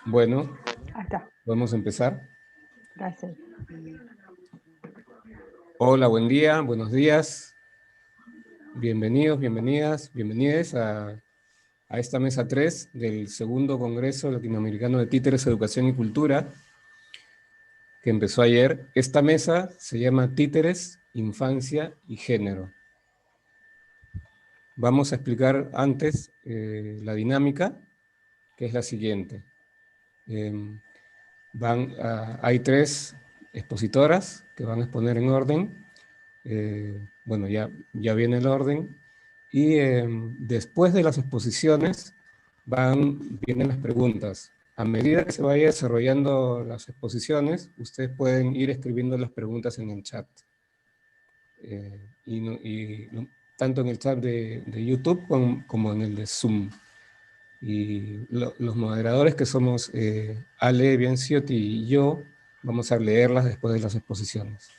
Bueno, Acá. vamos a empezar. Gracias. Hola, buen día, buenos días. Bienvenidos, bienvenidas, bienvenides a esta mesa 3 del segundo Congreso Latinoamericano de Títeres, Educación y Cultura, que empezó ayer. Esta mesa se llama Títeres, Infancia y Género. Vamos a explicar antes la dinámica, que es la siguiente. Hay 3 expositoras que van a exponer en orden. Bueno, ya viene el orden. Y después de las exposiciones vienen las preguntas. A medida que se vaya desarrollando las exposiciones, ustedes pueden ir escribiendo las preguntas en el chat. Tanto en el chat de YouTube como en el de Zoom. Y los moderadores, que somos Ale, Bianciotti y yo, vamos a leerlas después de las exposiciones.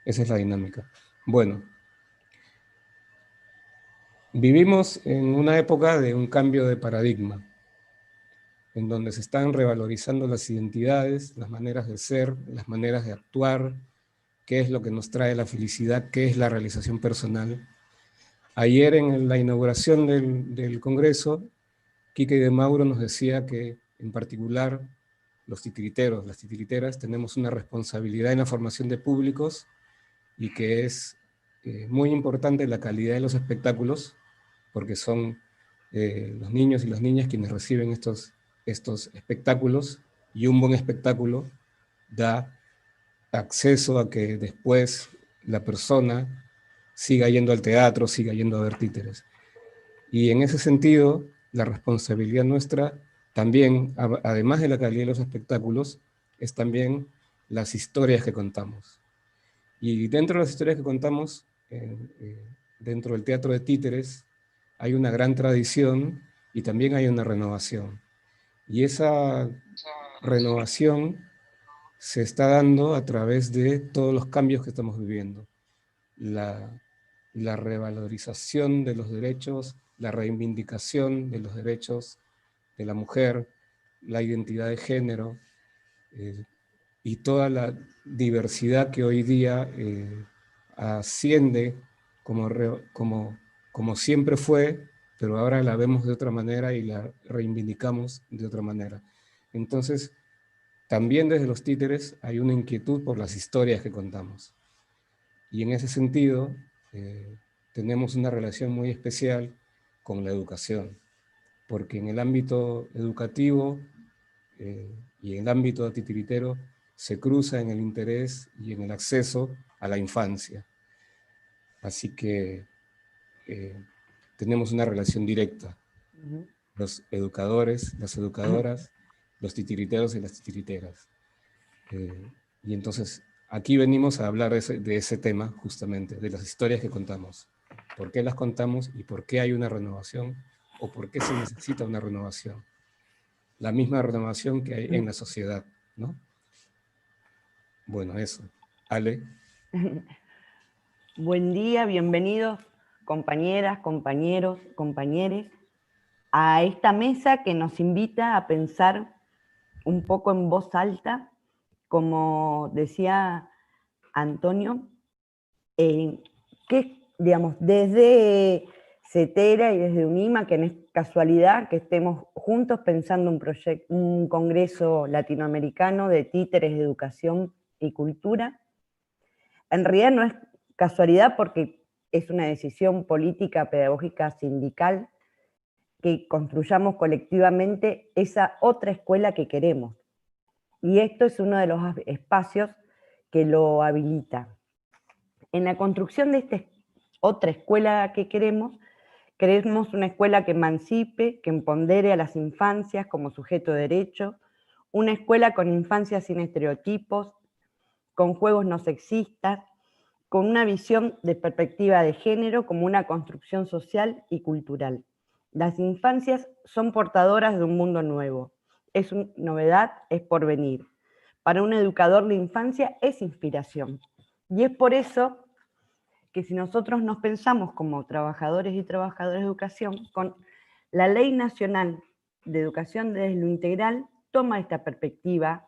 Esa es la dinámica. Bueno, vivimos en una época de un cambio de paradigma, en donde se están revalorizando las identidades, las maneras de ser, las maneras de actuar, qué es lo que nos trae la felicidad, qué es la realización personal. Ayer en la inauguración del Congreso, Quique de Mauro nos decía que, en particular, los titiriteros, las titiriteras, tenemos una responsabilidad en la formación de públicos y que es muy importante la calidad de los espectáculos, porque son los niños y las niñas quienes reciben estos espectáculos, y un buen espectáculo da acceso a que después la persona siga yendo al teatro, siga yendo a ver títeres. Y en ese sentido, la responsabilidad nuestra también, además de la calidad de los espectáculos, es también las historias que contamos. Y dentro de las historias que contamos, dentro del teatro de títeres, hay una gran tradición y también hay una renovación. Y esa renovación se está dando a través de todos los cambios que estamos viviendo. La revalorización de los derechos, la reivindicación de los derechos de la mujer, la identidad de género, y toda la diversidad que hoy día asciende como siempre fue, pero ahora la vemos de otra manera y la reivindicamos de otra manera. Entonces, también desde los títeres hay una inquietud por las historias que contamos. Y en ese sentido, tenemos una relación muy especial con la educación, porque en el ámbito educativo y en el ámbito titiritero se cruza en el interés y en el acceso a la infancia. Así que tenemos una relación directa. Los educadores, las educadoras, los titiriteros y las titiriteras. Y entonces aquí venimos a hablar de ese tema, justamente, de las historias que contamos. ¿Por qué las contamos y por qué hay una renovación o por qué se necesita una renovación? La misma renovación que hay en la sociedad, ¿no? Bueno, eso. Ale. Buen día, bienvenidos compañeras, compañeros, compañeres, a esta mesa que nos invita a pensar un poco en voz alta, como decía Antonio, que, digamos, desde CETERA y desde UNIMA, que no es casualidad que estemos juntos pensando un congreso latinoamericano de títeres de educación y cultura. En realidad no es casualidad porque es una decisión política, pedagógica, sindical, que construyamos colectivamente esa otra escuela que queremos. Y esto es uno de los espacios que lo habilita. En la construcción de esta otra escuela que queremos una escuela que emancipe, que empodere a las infancias como sujeto de derecho, una escuela con infancias sin estereotipos, con juegos no sexistas, con una visión de perspectiva de género como una construcción social y cultural. Las infancias son portadoras de un mundo nuevo. Es una novedad, es porvenir. Para un educador, la infancia es inspiración. Y es por eso que si nosotros nos pensamos como trabajadores y trabajadoras de educación, con la Ley Nacional de Educación desde lo Integral toma esta perspectiva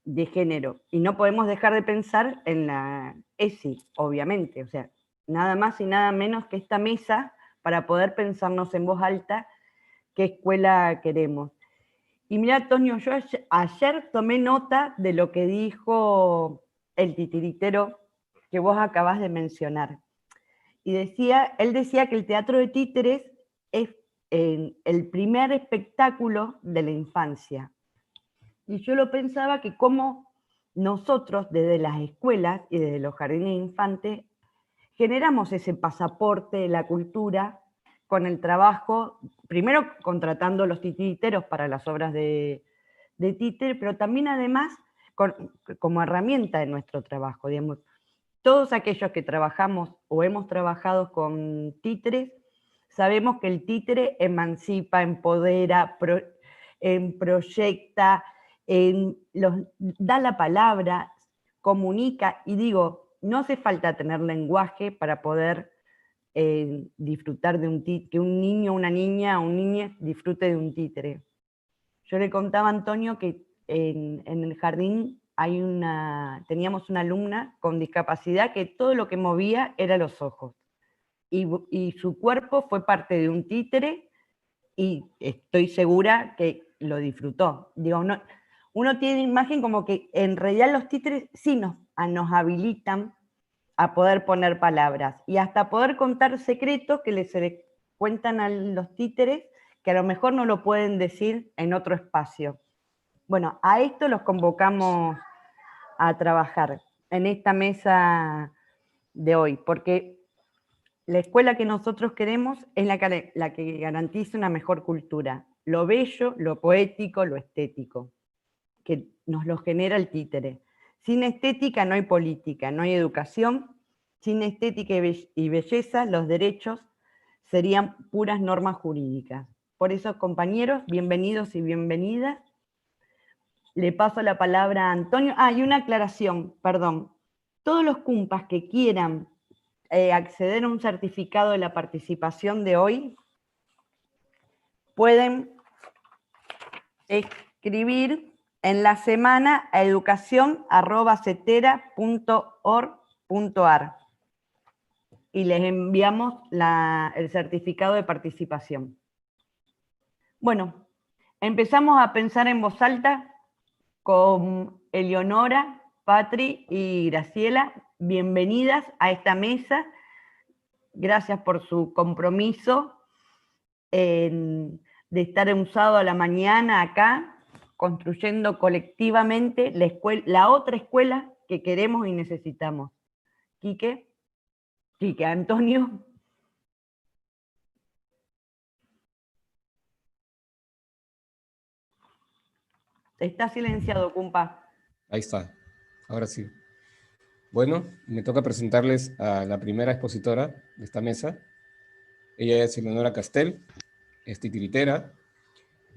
de género, y no podemos dejar de pensar en la ESI, obviamente, o sea, nada más y nada menos que esta mesa para poder pensarnos en voz alta qué escuela queremos. Y mira, Antonio, yo ayer tomé nota de lo que dijo el titiritero que vos acabás de mencionar. Y él decía que el teatro de títeres es el primer espectáculo de la infancia. Y yo lo pensaba que como nosotros desde las escuelas y desde los jardines de infantes generamos ese pasaporte de la cultura con el trabajo, primero contratando los titiriteros para las obras de títere, pero también además como herramienta de nuestro trabajo. Digamos, todos aquellos que trabajamos o hemos trabajado con títeres, sabemos que el títere emancipa, empodera, proyecta, da la palabra, comunica, y digo, no hace falta tener lenguaje para poder disfrutar de que un niño, una niña o un niño disfrute de un títere. Yo le contaba a Antonio que en el jardín teníamos una alumna con discapacidad que todo lo que movía era los ojos. Y su cuerpo fue parte de un títere y estoy segura que lo disfrutó. Digo, uno tiene imagen como que en realidad los títeres sí nos habilitan a poder poner palabras y hasta poder contar secretos que se les cuentan a los títeres que a lo mejor no lo pueden decir en otro espacio. Bueno, a esto los convocamos a trabajar en esta mesa de hoy, porque la escuela que nosotros queremos es la que garantiza una mejor cultura, lo bello, lo poético, lo estético, que nos lo genera el títere. Sin estética no hay política, no hay educación. Sin estética y belleza, los derechos serían puras normas jurídicas. Por eso, compañeros, bienvenidos y bienvenidas. Le paso la palabra a Antonio. Y una aclaración, perdón. Todos los cumpas que quieran acceder a un certificado de la participación de hoy, pueden escribir en la semana a educacion@cetera.org.ar y les enviamos el certificado de participación. Bueno, empezamos a pensar en voz alta con Eleonora, Patri y Graciela. Bienvenidas a esta mesa. Gracias por su compromiso de estar un sábado a la mañana acá, construyendo colectivamente la otra escuela que queremos y necesitamos. Quique, Antonio. Está silenciado, cumpa. Ahí está, ahora sí. Bueno, me toca presentarles a la primera expositora de esta mesa. Ella es Eleonora Castel, es titiritera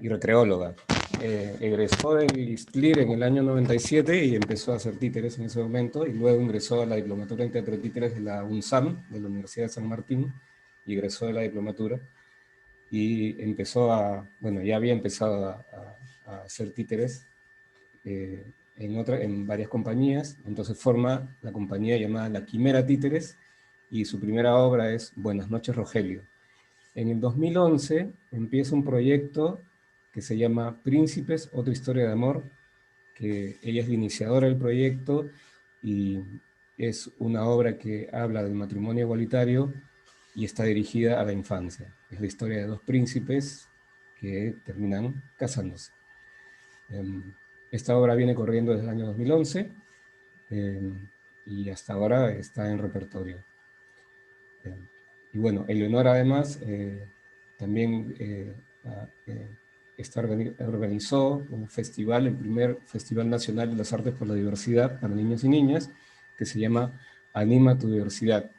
y recreóloga. Egresó del ISTLIR en el año 97 y empezó a hacer títeres en ese momento, y luego ingresó a la diplomatura en teatro de títeres de la UNSAM, de la Universidad de San Martín, y egresó de la diplomatura, y ya había empezado a hacer títeres en varias compañías. Entonces forma la compañía llamada La Quimera Títeres, y su primera obra es Buenas noches, Rogelio. En el 2011 empieza un proyecto que se llama Príncipes, otra historia de amor, que ella es la iniciadora del proyecto, y es una obra que habla del matrimonio igualitario y está dirigida a la infancia. Es la historia de dos príncipes que terminan casándose. Esta obra viene corriendo desde el año 2011 y hasta ahora está en repertorio. Y bueno, Eleonora además también organizó un festival, el primer Festival Nacional de las Artes por la Diversidad para niños y niñas, que se llama Anima tu Diversidad.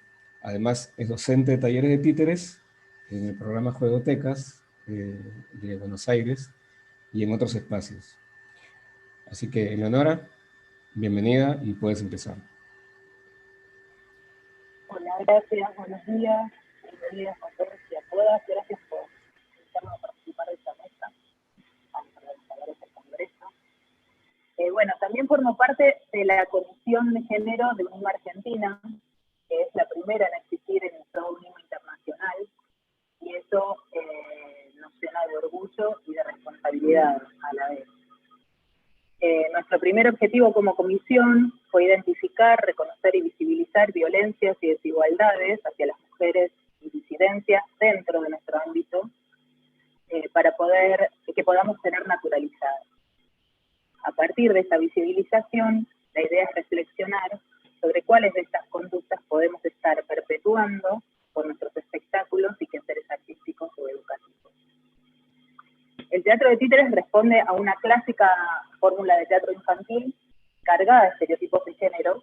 Además es docente de talleres de títeres en el programa Juegotecas de Buenos Aires y en otros espacios. Así que, Eleonora, bienvenida y puedes empezar. Hola, gracias, buenos días a todos y a todas. Gracias por invitarme a participar de esta mesa, a los organizadores del Congreso. Bueno, también formo parte de la Comisión de Género de UNIMA Argentina, que es la primera en existir en todo UNIMA internacional, y eso nos llena de orgullo y de responsabilidad a la vez. Nuestro primer objetivo como comisión fue identificar, reconocer y visibilizar violencias y desigualdades hacia las mujeres y disidencias dentro de nuestro ámbito para que podamos tener naturalizadas. A partir de esa visibilización, la idea es reflexionar sobre cuáles de estas conductas podemos estar perpetuando con nuestros espectáculos y quehaceres artísticos o educativos. El teatro de títeres responde a una clásica fórmula de teatro infantil cargada de estereotipos de género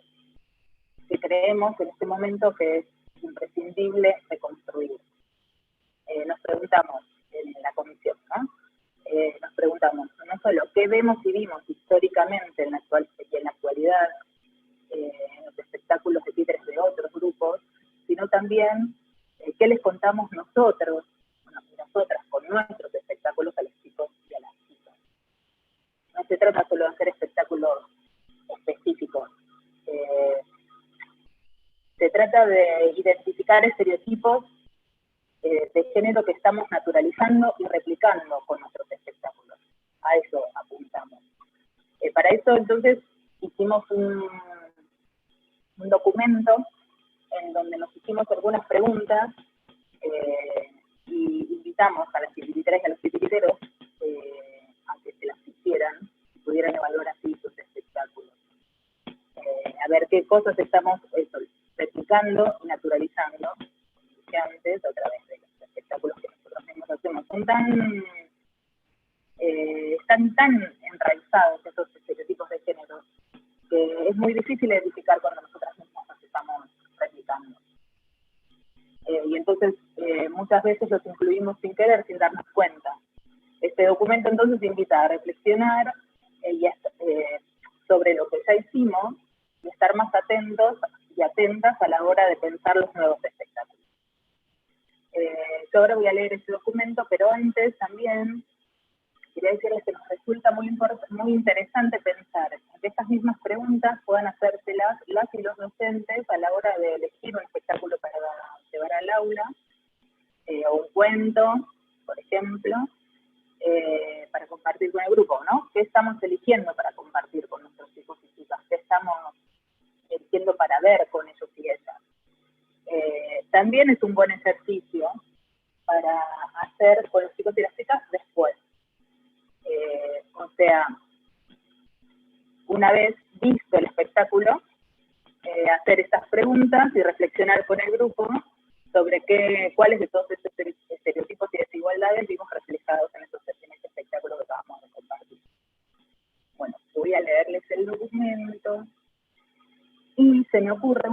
que creemos en este momento que es imprescindible reconstruir. Nos preguntamos en la comisión, ¿no? Nos preguntamos no solo qué vemos y vimos históricamente en la actualidad en los espectáculos de títeres de otros grupos, sino también qué les contamos nosotros, y nosotras con nuestros espectáculos a los chicos y a las chicas. No se trata solo de hacer espectáculos específicos, se trata de identificar estereotipos de género que estamos naturalizando y replicando con nuestros espectáculos. A eso apuntamos. Para eso entonces hicimos un documento en donde nos hicimos algunas preguntas y invitamos a las titiriteras y a los titiriteros a que se las hicieran y pudieran evaluar así sus espectáculos. A ver qué cosas estamos replicando y naturalizando antes a través de los espectáculos que nosotros mismos hacemos. Están tan enraizados esos estereotipos de género que es muy difícil identificar cuando nosotras mismas los estamos replicando. Y entonces muchas veces los incluimos sin querer, sin darnos cuenta. Este documento entonces invita a reflexionar sobre lo que ya hicimos y estar más atentos y atentas a la hora de pensar los nuevos espectáculos. Yo ahora voy a leer este documento, pero antes también quería decirles que nos resulta muy interesante pensar que estas mismas preguntas puedan hacérselas las y los docentes a la hora de elegir un espectáculo para llevar al aula, o un cuento, por ejemplo, para compartir con el grupo, ¿no? ¿Qué estamos eligiendo para compartir con nuestros chicos y chicas? ¿Qué estamos eligiendo para ver con ellos y ellas? También es un buen ejercicio para hacer con los chicos y las chicas después. O sea, una vez visto el espectáculo, hacer estas preguntas y reflexionar con el grupo sobre cuáles de todos estos estereotipos y desigualdades vimos reflejados en este espectáculo que acabamos de compartir. Bueno, voy a leerles el documento y se me ocurre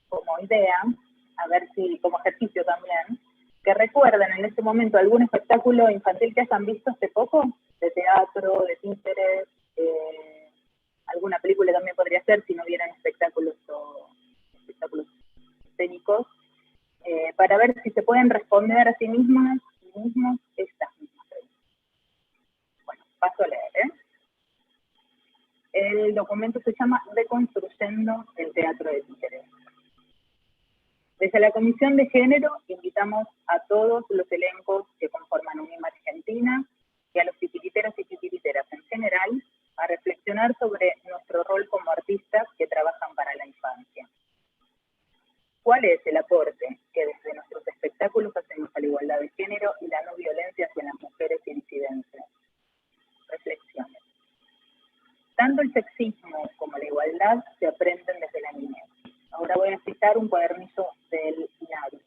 como idea, a ver si como ejercicio también, que recuerden en este momento algún espectáculo infantil que hayan visto hace poco, de teatro, de títeres, alguna película también podría ser, si no vieran espectáculos escénicos, para ver si se pueden responder a sí mismas y mismos estas mismas preguntas. Bueno, paso a leer, El documento se llama Reconstruyendo el teatro de títeres. Desde la Comisión de Género invitamos a todos los elencos que conforman UNIMA Argentina y a los titiriteros y titiriteras en general a reflexionar sobre nuestro rol como artistas que trabajan para la infancia. ¿Cuál es el aporte que desde nuestros espectáculos hacemos a la igualdad de género y la no violencia hacia las mujeres y disidencias? Reflexiones. Tanto el sexismo como la igualdad se aprenden desde la niñez. Ahora voy a citar un cuadernillo del INADI.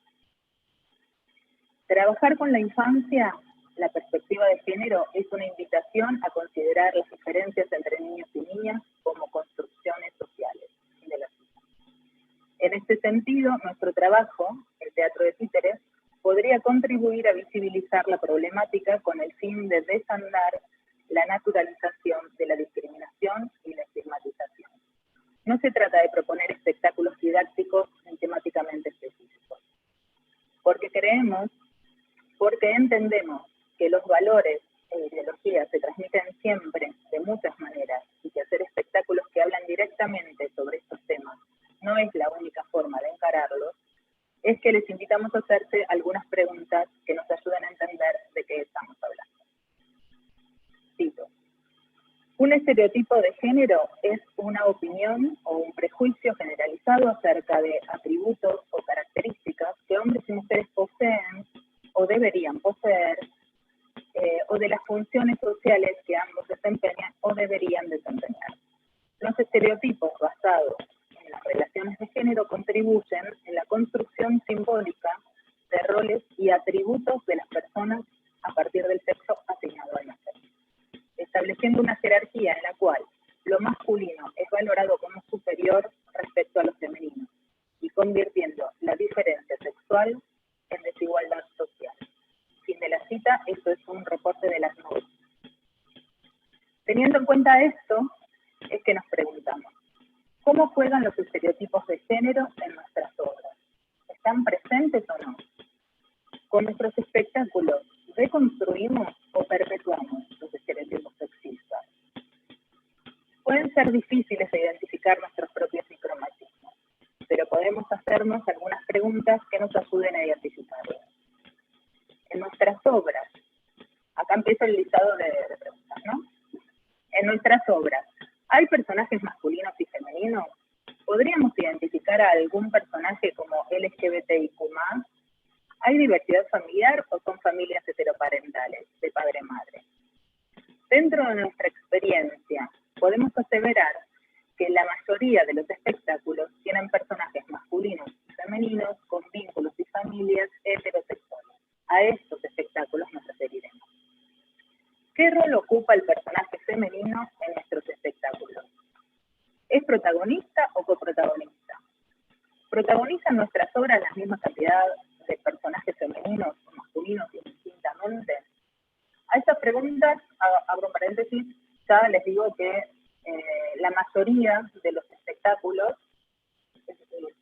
Trabajar con la infancia, la perspectiva de género, es una invitación a considerar las diferencias entre niños y niñas como construcciones sociales y de la vida. En este sentido, nuestro trabajo, el teatro de títeres, podría contribuir a visibilizar la problemática con el fin de desandar la naturalización de la discriminación y la estigmatización. No se trata de proponer espectáculos didácticos valores e ideologías se transmiten siempre de muchas maneras y que hacer espectáculos que hablan directamente sobre estos temas no es la única forma de encararlos, es que les invitamos a hacerse algunas preguntas que nos ayuden a entender de qué estamos hablando. Cito: un estereotipo de género es una opinión o un prejuicio generalizado acerca de atributos o características que hombres y mujeres poseen o deberían poseer, o de las funciones sociales que ambos desempeñan o deberían desempeñar. Los estereotipos basados en las relaciones de género contribuyen en la construcción simbólica de roles y atributos de las personas a partir del sexo asignado al nacer, estableciendo una jerarquía en la cual lo masculino es valorado como superior respecto a lo femenino y convirtiendo la diferencia sexual en desigualdad social. Fin de la cita. Esto es un reporte de las nubes. Teniendo en cuenta esto, es que nos preguntamos, ¿cómo juegan los estereotipos de género en nuestras obras? ¿Están presentes o no? Con nuestros espectáculos, ¿reconstruimos o perpetuamos los estereotipos sexistas? Pueden ser difíciles de identificar nuestros propios micromachismos, pero podemos hacernos algunas preguntas que nos ayuden a identificarlos. En nuestras obras, acá empieza el listado de preguntas, ¿no? En nuestras obras, ¿hay personajes masculinos y femeninos? ¿Podríamos identificar a algún personaje como LGBTIQ+? ¿Hay diversidad familiar o son familias heteroparentales, de padre-madre? Dentro de nuestra experiencia, podemos aseverar que la mayoría de los espectáculos tienen personajes masculinos y femeninos con vínculos y familias heterosexuales. A estos espectáculos nos referiremos. ¿Qué rol ocupa el personaje femenino en nuestros espectáculos? ¿Es protagonista o coprotagonista? ¿Protagoniza en nuestras obras la misma cantidad de personajes femeninos o masculinos indistintamente? A estas preguntas, abro paréntesis, ya les digo que la mayoría de los espectáculos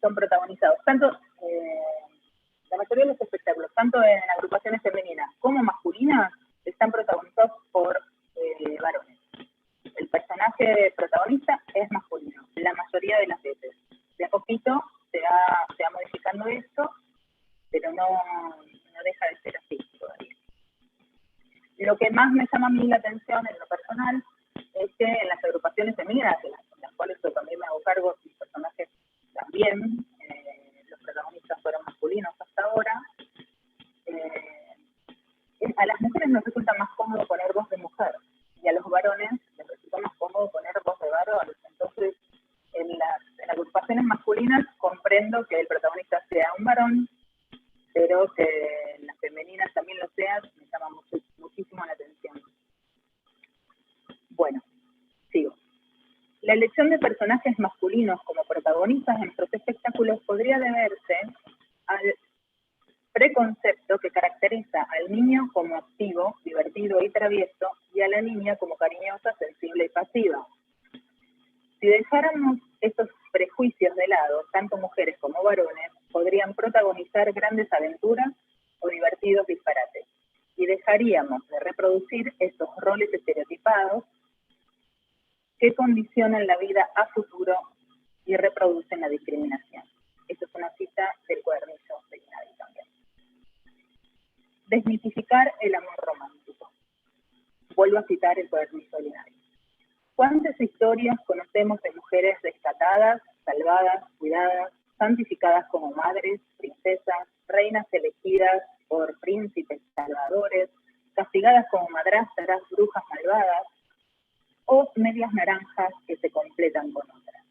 son protagonizados, la mayoría de los espectáculos, tanto en agrupaciones femeninas como masculinas, están protagonizados por varones. El personaje protagonista es masculino, la mayoría de las veces. De a poquito se va modificando esto, pero no deja de ser así todavía. Lo que más me llama a mí la atención en lo personal es que en las agrupaciones femeninas, en las cuales yo también me hago cargo, mis personajes también, los protagonistas fueron masculinos hasta ahora, a las mujeres nos resulta más cómodo poner voz de mujer y a los varones les resulta más cómodo poner voz de varón. Entonces, en las agrupaciones masculinas comprendo que el protagonista sea un varón, pero que en las femeninas también lo sea, me llama muchísimo la atención. Bueno, sigo. La elección de personajes masculinos como protagonistas en nuestros espectáculos podría deberse al preconcepto que caracteriza al niño como activo, divertido y travieso, y a la niña como cariñosa, sensible y pasiva. Si dejáramos estos prejuicios de lado, tanto mujeres como varones podrían protagonizar grandes aventuras o divertidos disparates, y dejaríamos de reproducir estos roles estereotipados que condicionan la vida a futuro y reproducen la discriminación. Esta es una cita del cuadernillo de Linares también. Desmitificar el amor romántico. Vuelvo a citar el cuadernillo de Linares. ¿Cuántas historias conocemos de mujeres rescatadas, salvadas, cuidadas, santificadas como madres, princesas, reinas elegidas por príncipes salvadores, castigadas como madrastras, brujas malvadas, o medias naranjas que se completan con otras?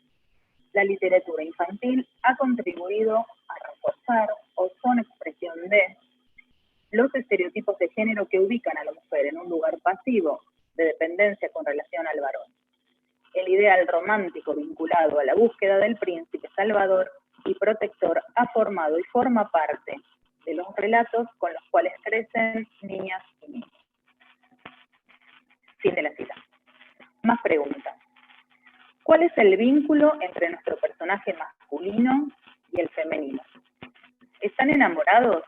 La literatura infantil ha contribuido a reforzar o son expresión de los estereotipos de género que ubican a la mujer en un lugar pasivo de dependencia con relación al varón. El ideal romántico vinculado a la búsqueda del príncipe salvador y protector ha formado y forma parte de los relatos con los cuales crecen niñas y niños. Fin de la cita. Más preguntas. ¿Cuál es el vínculo entre nuestro personaje masculino y el femenino? ¿Están enamorados?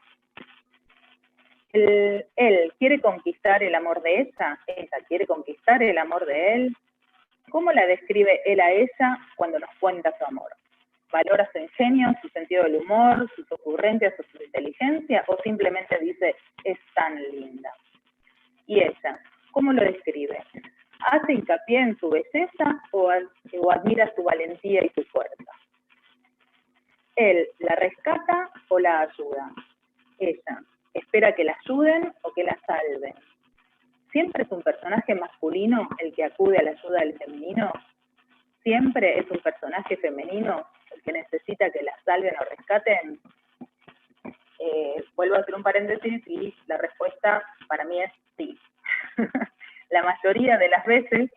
El Él quiere conquistar el amor de ella quiere conquistar el amor de él. ¿Cómo la describe él a ella cuando nos cuenta su amor? ¿Valora su ingenio, su sentido del humor, sus ocurrencias o su inteligencia? ¿O simplemente dice, es tan linda? ¿Y ella, cómo lo describe? ¿Hace hincapié en su belleza o admira su valentía y su fuerza? ¿Él la rescata o la ayuda? Ella, ¿espera que la ayuden o que la salven? ¿Siempre es un personaje masculino el que acude a la ayuda del femenino? ¿Siempre es un personaje femenino el que necesita que la salven o rescaten? Vuelvo a hacer un paréntesis y la respuesta para mí es sí. La mayoría de las veces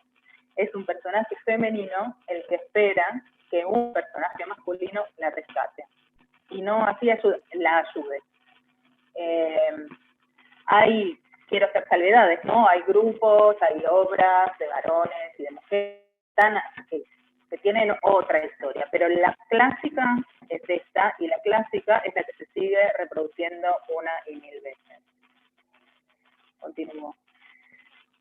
es un personaje femenino el que espera que un personaje masculino la rescate y no así la ayude. Quiero hacer salvedades, ¿no? Hay grupos, hay obras de varones y de mujeres que tienen otra historia, pero la clásica es esta, y la clásica es la que se sigue reproduciendo una y mil veces. Continúo.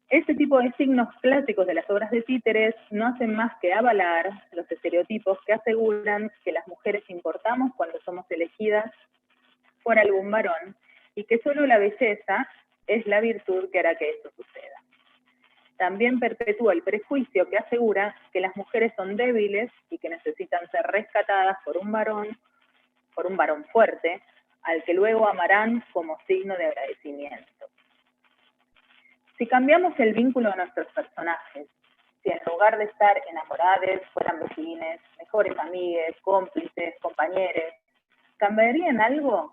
Este tipo de signos clásicos de las obras de títeres no hacen más que avalar los estereotipos que aseguran que las mujeres importamos cuando somos elegidas por algún varón y que solo la belleza es la virtud que hará que esto suceda. También perpetúa el prejuicio que asegura que las mujeres son débiles y que necesitan ser rescatadas por un varón fuerte, al que luego amarán como signo de agradecimiento. Si cambiamos el vínculo de nuestros personajes, si en lugar de estar enamorados fueran vecines, mejores amigues, cómplices, compañeros, ¿cambiaría en algo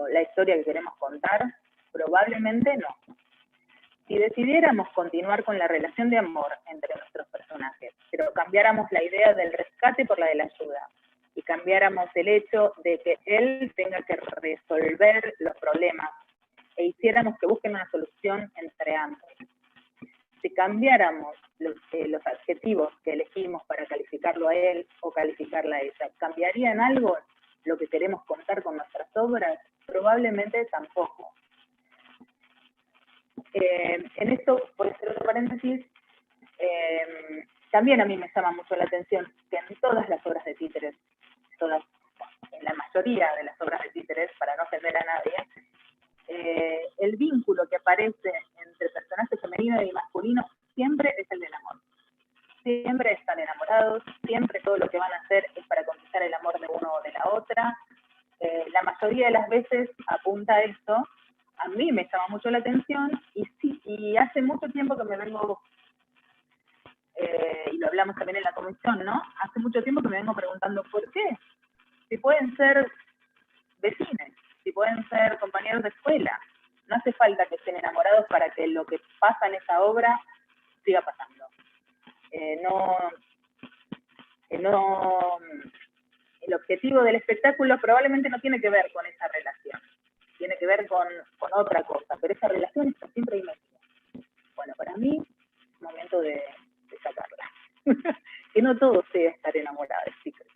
la historia que queremos contar? Probablemente no. Si decidiéramos continuar con la relación de amor entre nuestros personajes, pero cambiáramos la idea del rescate por la de la ayuda, y cambiáramos el hecho de que él tenga que resolver los problemas, e hiciéramos que busquen una solución entre ambos. Si cambiáramos los adjetivos que elegimos para calificarlo a él o calificarla a ella, ¿cambiaría en algo lo que queremos contar con nuestras obras? Probablemente tampoco. En esto, por hacer otro paréntesis, también a mí me llama mucho la atención que en todas las obras de títeres, en la mayoría de las obras de títeres, para no ofender a nadie, el vínculo que aparece entre personajes femeninos y masculinos siempre es el del amor. Siempre están enamorados, siempre todo lo que van a hacer es para conquistar el amor de uno o de la otra. La mayoría de las veces apunta a esto. A mí me llama mucho la atención y hace mucho tiempo que me vengo, y lo hablamos también en la comisión, ¿no? Hace mucho tiempo que me vengo preguntando ¿por qué? Si pueden ser vecinos, si pueden ser compañeros de escuela, no hace falta que estén enamorados para que lo que pasa en esa obra siga pasando. El objetivo del espectáculo probablemente no tiene que ver con esa relación, tiene que ver con otra cosa, pero esa relación está siempre inmersa. Bueno, para mí es momento de sacarla. Que no todo sea estar enamorados, chicos.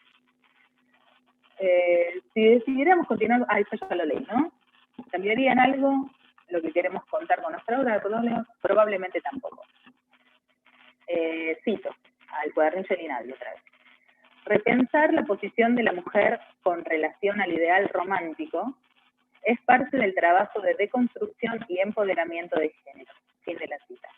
Si decidiéramos continuar, eso ya lo leí, ¿no? ¿Cambiaría en algo lo que queremos contar con nuestra obra? Probablemente tampoco. Cito al cuadernillo de Linadio otra vez. Repensar la posición de la mujer con relación al ideal romántico es parte del trabajo de deconstrucción y empoderamiento de género. Fin de la cita.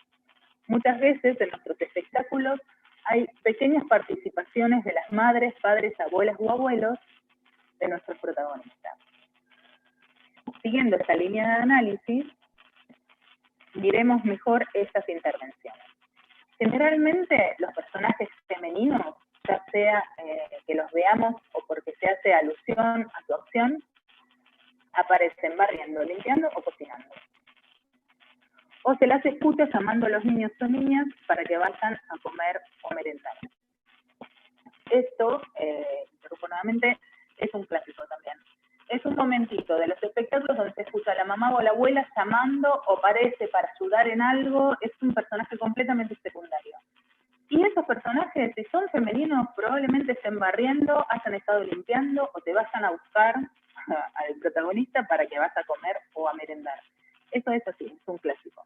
Muchas veces en nuestros espectáculos hay pequeñas participaciones de las madres, padres, abuelas o abuelos de nuestros protagonistas. Siguiendo esta línea de análisis, miremos mejor estas intervenciones. Generalmente los personajes femeninos, ya sea que los veamos o porque se hace alusión a su acción, aparecen barriendo, limpiando o cocinando. O se las escucha llamando a los niños o niñas para que vayan a comer o merendar. Esto, interrumpo nuevamente, es un clásico también. Es un momentito de los espectáculos donde se escucha a la mamá o la abuela llamando o parece para ayudar en algo. Es un personaje completamente secundario. Y esos personajes, si son femeninos, probablemente estén barriendo, hayan estado limpiando o te vayan a buscar al protagonista para que vas a comer o a merendar. Eso es así, es un clásico.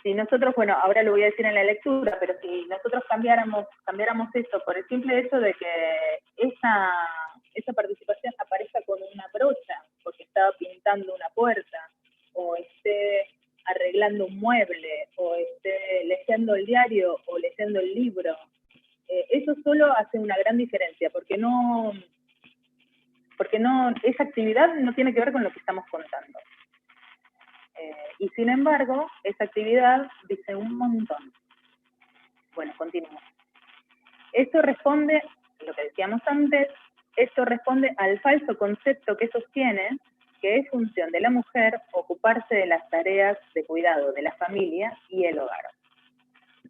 Si nosotros, bueno, ahora lo voy a decir en la lectura, pero si nosotros cambiáramos esto por el simple hecho de que esa participación aparezca con una brocha, porque estaba pintando una puerta, o esté arreglando un mueble, o esté leyendo el diario, o leyendo el libro, eso solo hace una gran diferencia, porque esa actividad no tiene que ver con lo que estamos contando. Y sin embargo, esa actividad dice un montón. Bueno, continuamos. Esto responde, lo que decíamos antes, esto responde al falso concepto que sostiene que es función de la mujer ocuparse de las tareas de cuidado de la familia y el hogar.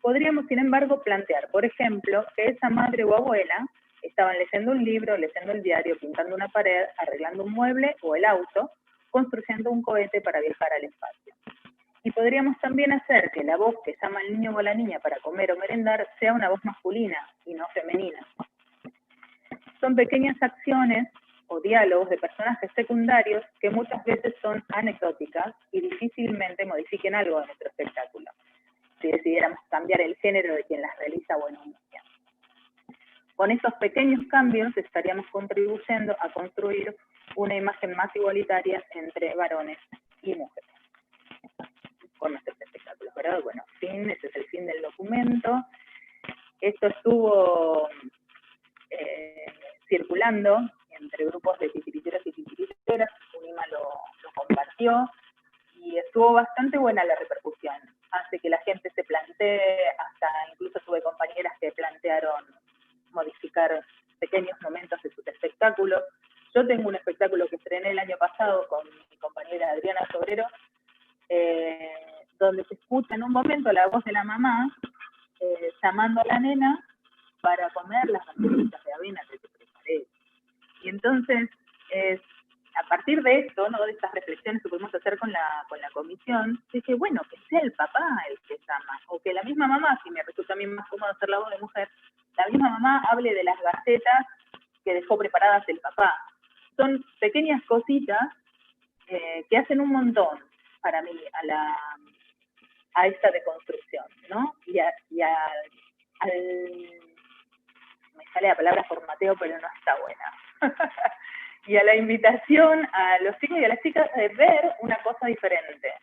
Podríamos, sin embargo, plantear, por ejemplo, que esa madre o abuela estaban leyendo un libro, leyendo el diario, pintando una pared, arreglando un mueble o el auto, construyendo un cohete para viajar al espacio. Y podríamos también hacer que la voz que llama al niño o a la niña para comer o merendar sea una voz masculina y no femenina. Son pequeñas acciones o diálogos de personajes secundarios que muchas veces son anecdóticas y difícilmente modifiquen algo de nuestro espectáculo, si decidiéramos cambiar el género de quien las realiza o enuncia. Con estos pequeños cambios estaríamos contribuyendo a construir una imagen más igualitaria entre varones y mujeres con nuestros espectáculos, ¿verdad? Bueno, ese es el fin del documento. Esto estuvo circulando entre grupos de titiriteros y titiriteras, UNIMA lo compartió, y estuvo bastante buena la repercusión. Hace que la gente se plantee, hasta incluso tuve compañeras que plantearon modificar pequeños momentos de sus espectáculos. Yo tengo un espectáculo que estrené el año pasado con mi compañera Adriana Sobrero, donde se escucha en un momento la voz de la mamá llamando a la nena para comer las galletitas de avena que te preparé. Y entonces, a partir de esto, ¿no?, de estas reflexiones que pudimos hacer con la comisión, dije, bueno, que sea el papá el que llama, o que la misma mamá, si me resulta a mí más cómodo hacer la voz de mujer, la misma mamá hable de las galletas que dejó preparadas el papá. Son pequeñas cositas que hacen un montón para mí a esta deconstrucción, ¿no? Y me sale la palabra formateo, pero no está buena. Y a la invitación a los chicos y a las chicas de ver una cosa diferente.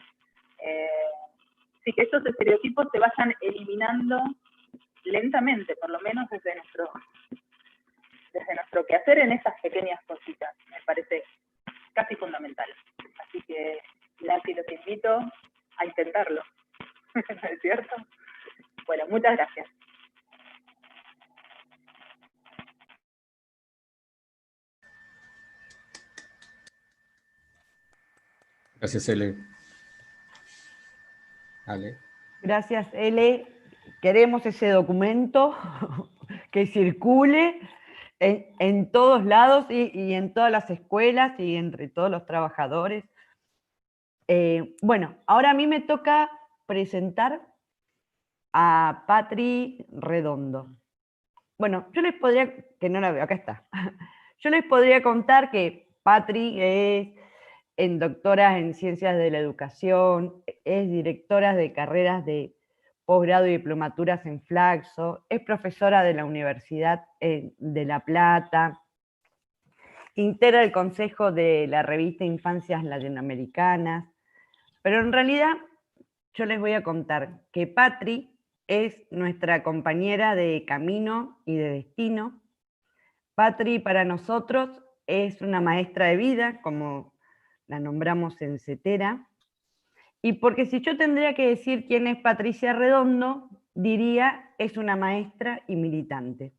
Sí, que estos estereotipos se vayan eliminando lentamente, por lo menos desde nuestro quehacer en esas pequeñas cositas. Me parece casi fundamental. Así que los invito a intentarlo. ¿No es cierto? Bueno, muchas gracias. Gracias, Ele. Ale. Gracias, Ele. Queremos ese documento que circule en todos lados y en todas las escuelas y entre todos los trabajadores. Bueno, ahora a mí me toca presentar a Patri Redondo. Bueno, yo les podría, que no la veo, acá está. Yo les podría contar que Patri es doctora en Ciencias de la Educación, es directora de carreras de posgrado y diplomaturas en Flaxo, es profesora de la Universidad de La Plata, integra el consejo de la revista Infancias Latinoamericanas, pero en realidad yo les voy a contar que Patri es nuestra compañera de camino y de destino. Patri para nosotros es una maestra de vida, como la nombramos en CETERA, y porque si yo tendría que decir quién es Patricia Redondo, diría es una maestra y militante.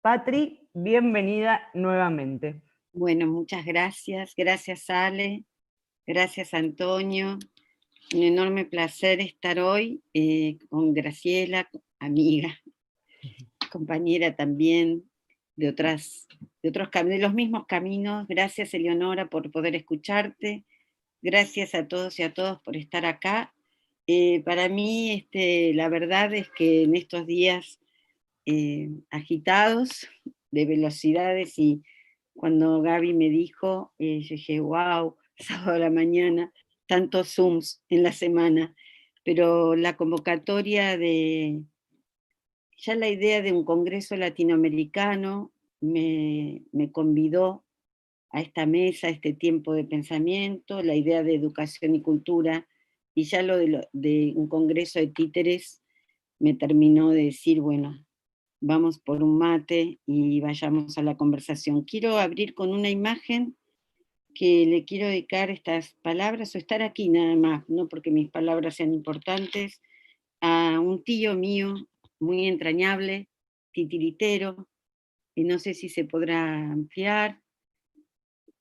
Patri, bienvenida nuevamente. Bueno, muchas gracias. Gracias, Ale. Gracias, Antonio. Un enorme placer estar hoy con Graciela, amiga, compañera también de otros caminos, de los mismos caminos. Gracias, Eleonora, por poder escucharte. Gracias a todos y a todas por estar acá. Para mí, la verdad es que en estos días agitados, de velocidades y Cuando Gaby me dijo, yo dije, wow, sábado a la mañana, tantos Zooms en la semana, pero la convocatoria ya la idea de un congreso latinoamericano me convidó a esta mesa, a este tiempo de pensamiento, la idea de educación y cultura, y ya de un congreso de títeres me terminó de decir, bueno, vamos por un mate y vayamos a la conversación. Quiero abrir con una imagen que le quiero dedicar estas palabras, o estar aquí nada más, no porque mis palabras sean importantes, a un tío mío muy entrañable, titiritero, y no sé si se podrá ampliar.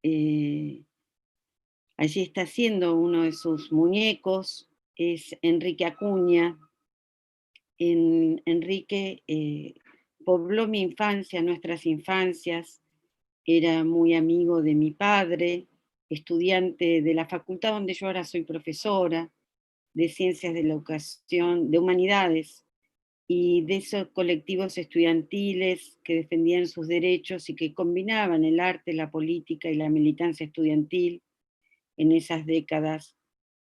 Allí está haciendo uno de sus muñecos, es Enrique Acuña. Enrique pobló mi infancia, nuestras infancias, era muy amigo de mi padre, estudiante de la facultad donde yo ahora soy profesora, de Ciencias de la Educación, de Humanidades, y de esos colectivos estudiantiles que defendían sus derechos y que combinaban el arte, la política y la militancia estudiantil en esas décadas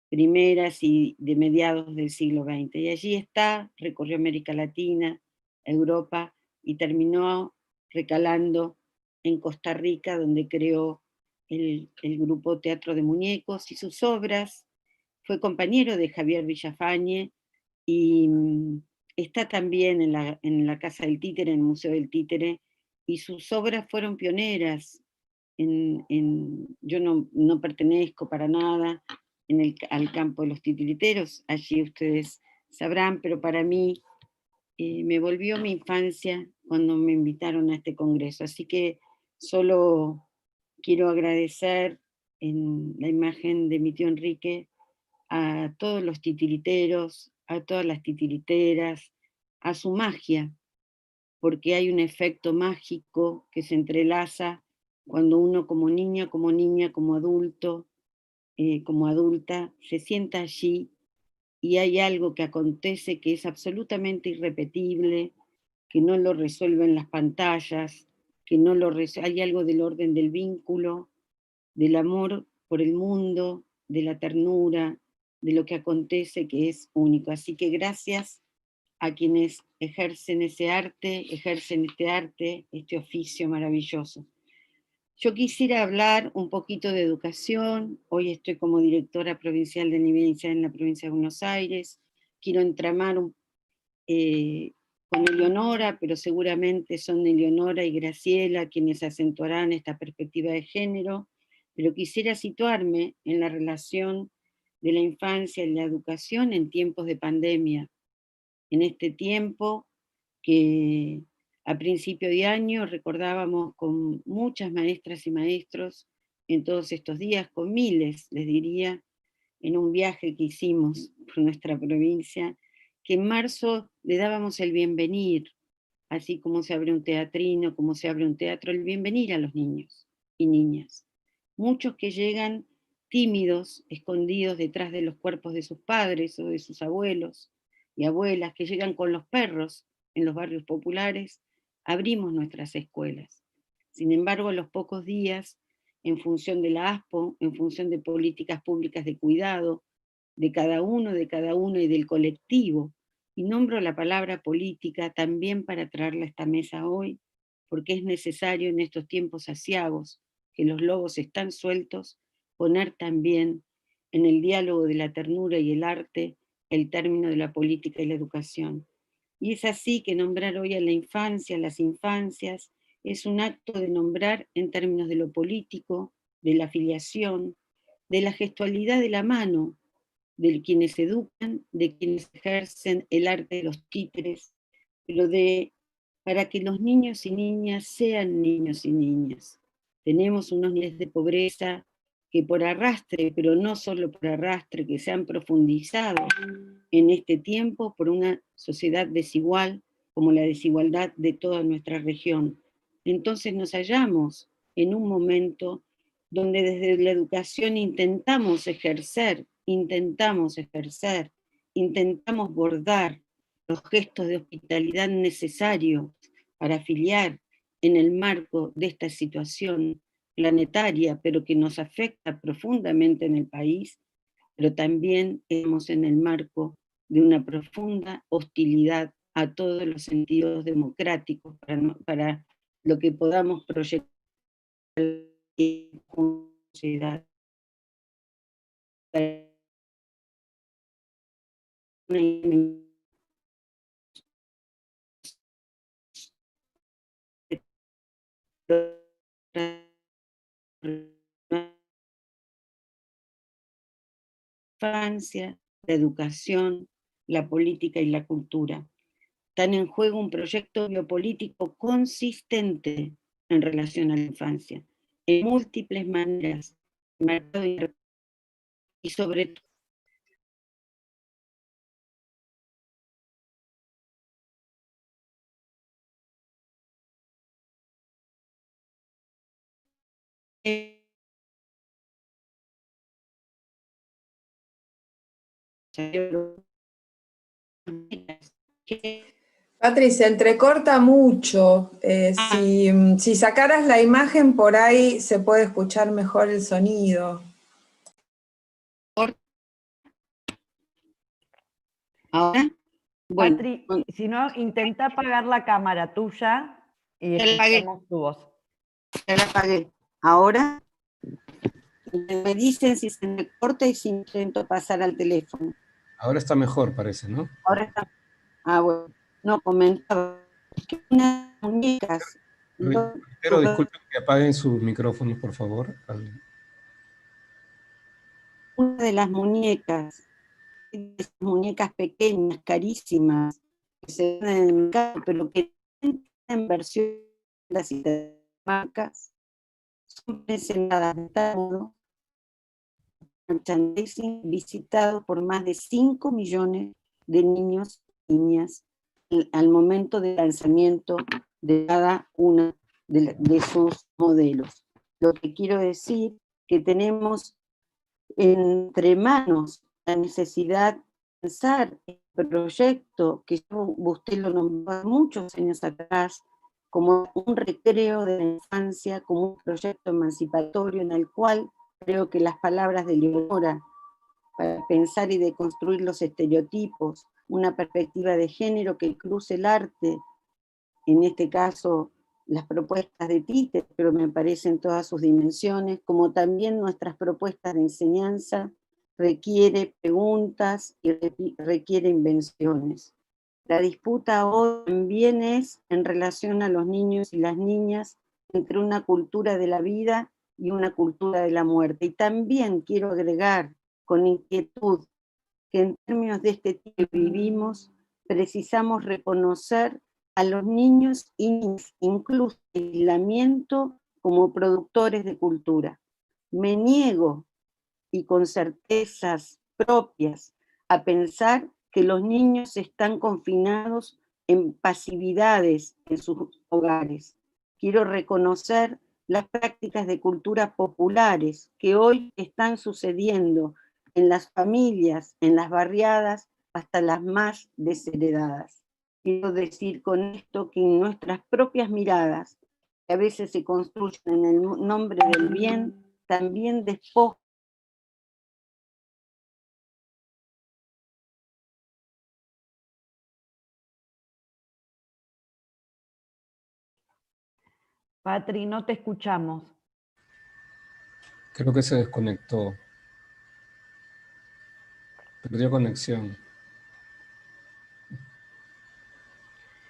primeras y de mediados del siglo XX. Y allí está, recorrió América Latina, Europa, y terminó recalando en Costa Rica, donde creó el grupo Teatro de Muñecos y sus obras. Fue compañero de Javier Villafañe y está también en la Casa del Títere, en el Museo del Títere, y sus obras fueron pioneras. Yo no pertenezco para nada al campo de los titiriteros, allí ustedes sabrán, pero para mí me volvió mi infancia cuando me invitaron a este congreso. Así que solo quiero agradecer en la imagen de mi tío Enrique a todos los titiriteros, a todas las titiriteras, a su magia, porque hay un efecto mágico que se entrelaza cuando uno como niña, como adulto, como adulta, se sienta allí y hay algo que acontece que es absolutamente irrepetible, que no lo resuelven las pantallas, que no lo hay algo del orden del vínculo, del amor por el mundo, de la ternura, de lo que acontece que es único. Así que gracias a quienes ejercen ese arte, ejercen este arte, este oficio maravilloso. Yo quisiera hablar un poquito de educación. Hoy estoy como directora provincial de nivel inicial en la provincia de Buenos Aires. Quiero entramar con Eleonora, pero seguramente son Eleonora y Graciela quienes acentuarán esta perspectiva de género, pero quisiera situarme en la relación de la infancia y la educación en tiempos de pandemia, en este tiempo que a principio de año recordábamos con muchas maestras y maestros en todos estos días, con miles, les diría, en un viaje que hicimos por nuestra provincia, que en marzo le dábamos el bienvenir, así como se abre un teatrino, como se abre un teatro, el bienvenir a los niños y niñas. Muchos que llegan tímidos, escondidos detrás de los cuerpos de sus padres o de sus abuelos y abuelas, que llegan con los perros en los barrios populares, abrimos nuestras escuelas. Sin embargo, a los pocos días, en función de la ASPO, en función de políticas públicas de cuidado, de cada uno y del colectivo, y nombro la palabra política también para traerla a esta mesa hoy, porque es necesario en estos tiempos aciagos, que los lobos están sueltos, poner también en el diálogo de la ternura y el arte el término de la política y la educación. Y es así que nombrar hoy a la infancia, a las infancias, es un acto de nombrar en términos de lo político, de la afiliación, de la gestualidad de la mano, de quienes educan, de quienes ejercen el arte de los títeres, pero para que los niños y niñas sean niños y niñas. Tenemos unos niveles de pobreza que por arrastre, pero no solo por arrastre, que se han profundizado en este tiempo por una sociedad desigual, como la desigualdad de toda nuestra región. Entonces nos hallamos en un momento donde desde la educación intentamos bordar los gestos de hospitalidad necesarios para afiliar en el marco de esta situación planetaria, pero que nos afecta profundamente en el país, pero también estamos en el marco de una profunda hostilidad a todos los sentidos democráticos para lo que podamos proyectar en una sociedad. Infancia, la educación, la política y la cultura. Están en juego un proyecto biopolítico consistente en relación a la infancia, en múltiples maneras, y sobre todo Patri, se entrecorta mucho. Si sacaras la imagen por ahí se puede escuchar mejor el sonido. ahora, bueno, Patri, si no, intenta apagar la cámara tuya y ya la apagué. escuchamos tu voz. Ya la apagué. Ahora me dicen si se me corta y si intento pasar al teléfono. Ahora está mejor, parece, ¿no? Ahora está. Ah, bueno. No, comentaba que unas muñecas. Pero disculpen que apaguen sus micrófonos, por favor. Una de las muñecas, pequeñas, carísimas, que se venden en el mercado, pero que tienen versión de las marcas, son presentadas de tal modo, merchandising visitado por más de 5 millones de niños y niñas al momento del lanzamiento de cada una de sus modelos. Lo que quiero decir que tenemos entre manos la necesidad de pensar el proyecto que usted lo nombró muchos años atrás como un recreo de la infancia, como un proyecto emancipatorio en el cual creo que las palabras de Leonora para pensar y deconstruir los estereotipos, una perspectiva de género que cruce el arte, en este caso las propuestas de Tite, pero me parecen todas sus dimensiones, como también nuestras propuestas de enseñanza, requiere preguntas y requiere invenciones. La disputa hoy también es en relación a los niños y las niñas, entre una cultura de la vida y una cultura de la muerte. Y también quiero agregar con inquietud que en términos de este tiempo que vivimos, precisamos reconocer a los niños y niñas, incluso el aislamiento, como productores de cultura. Me niego, y con certezas propias, a pensar que los niños están confinados en pasividades en sus hogares. Quiero reconocer las prácticas de cultura populares que hoy están sucediendo en las familias, en las barriadas, hasta las más desheredadas. Quiero decir con esto que en nuestras propias miradas, que a veces se construyen en el nombre del bien, también despojan. Patri, no te escuchamos. Creo que se desconectó. Perdió conexión.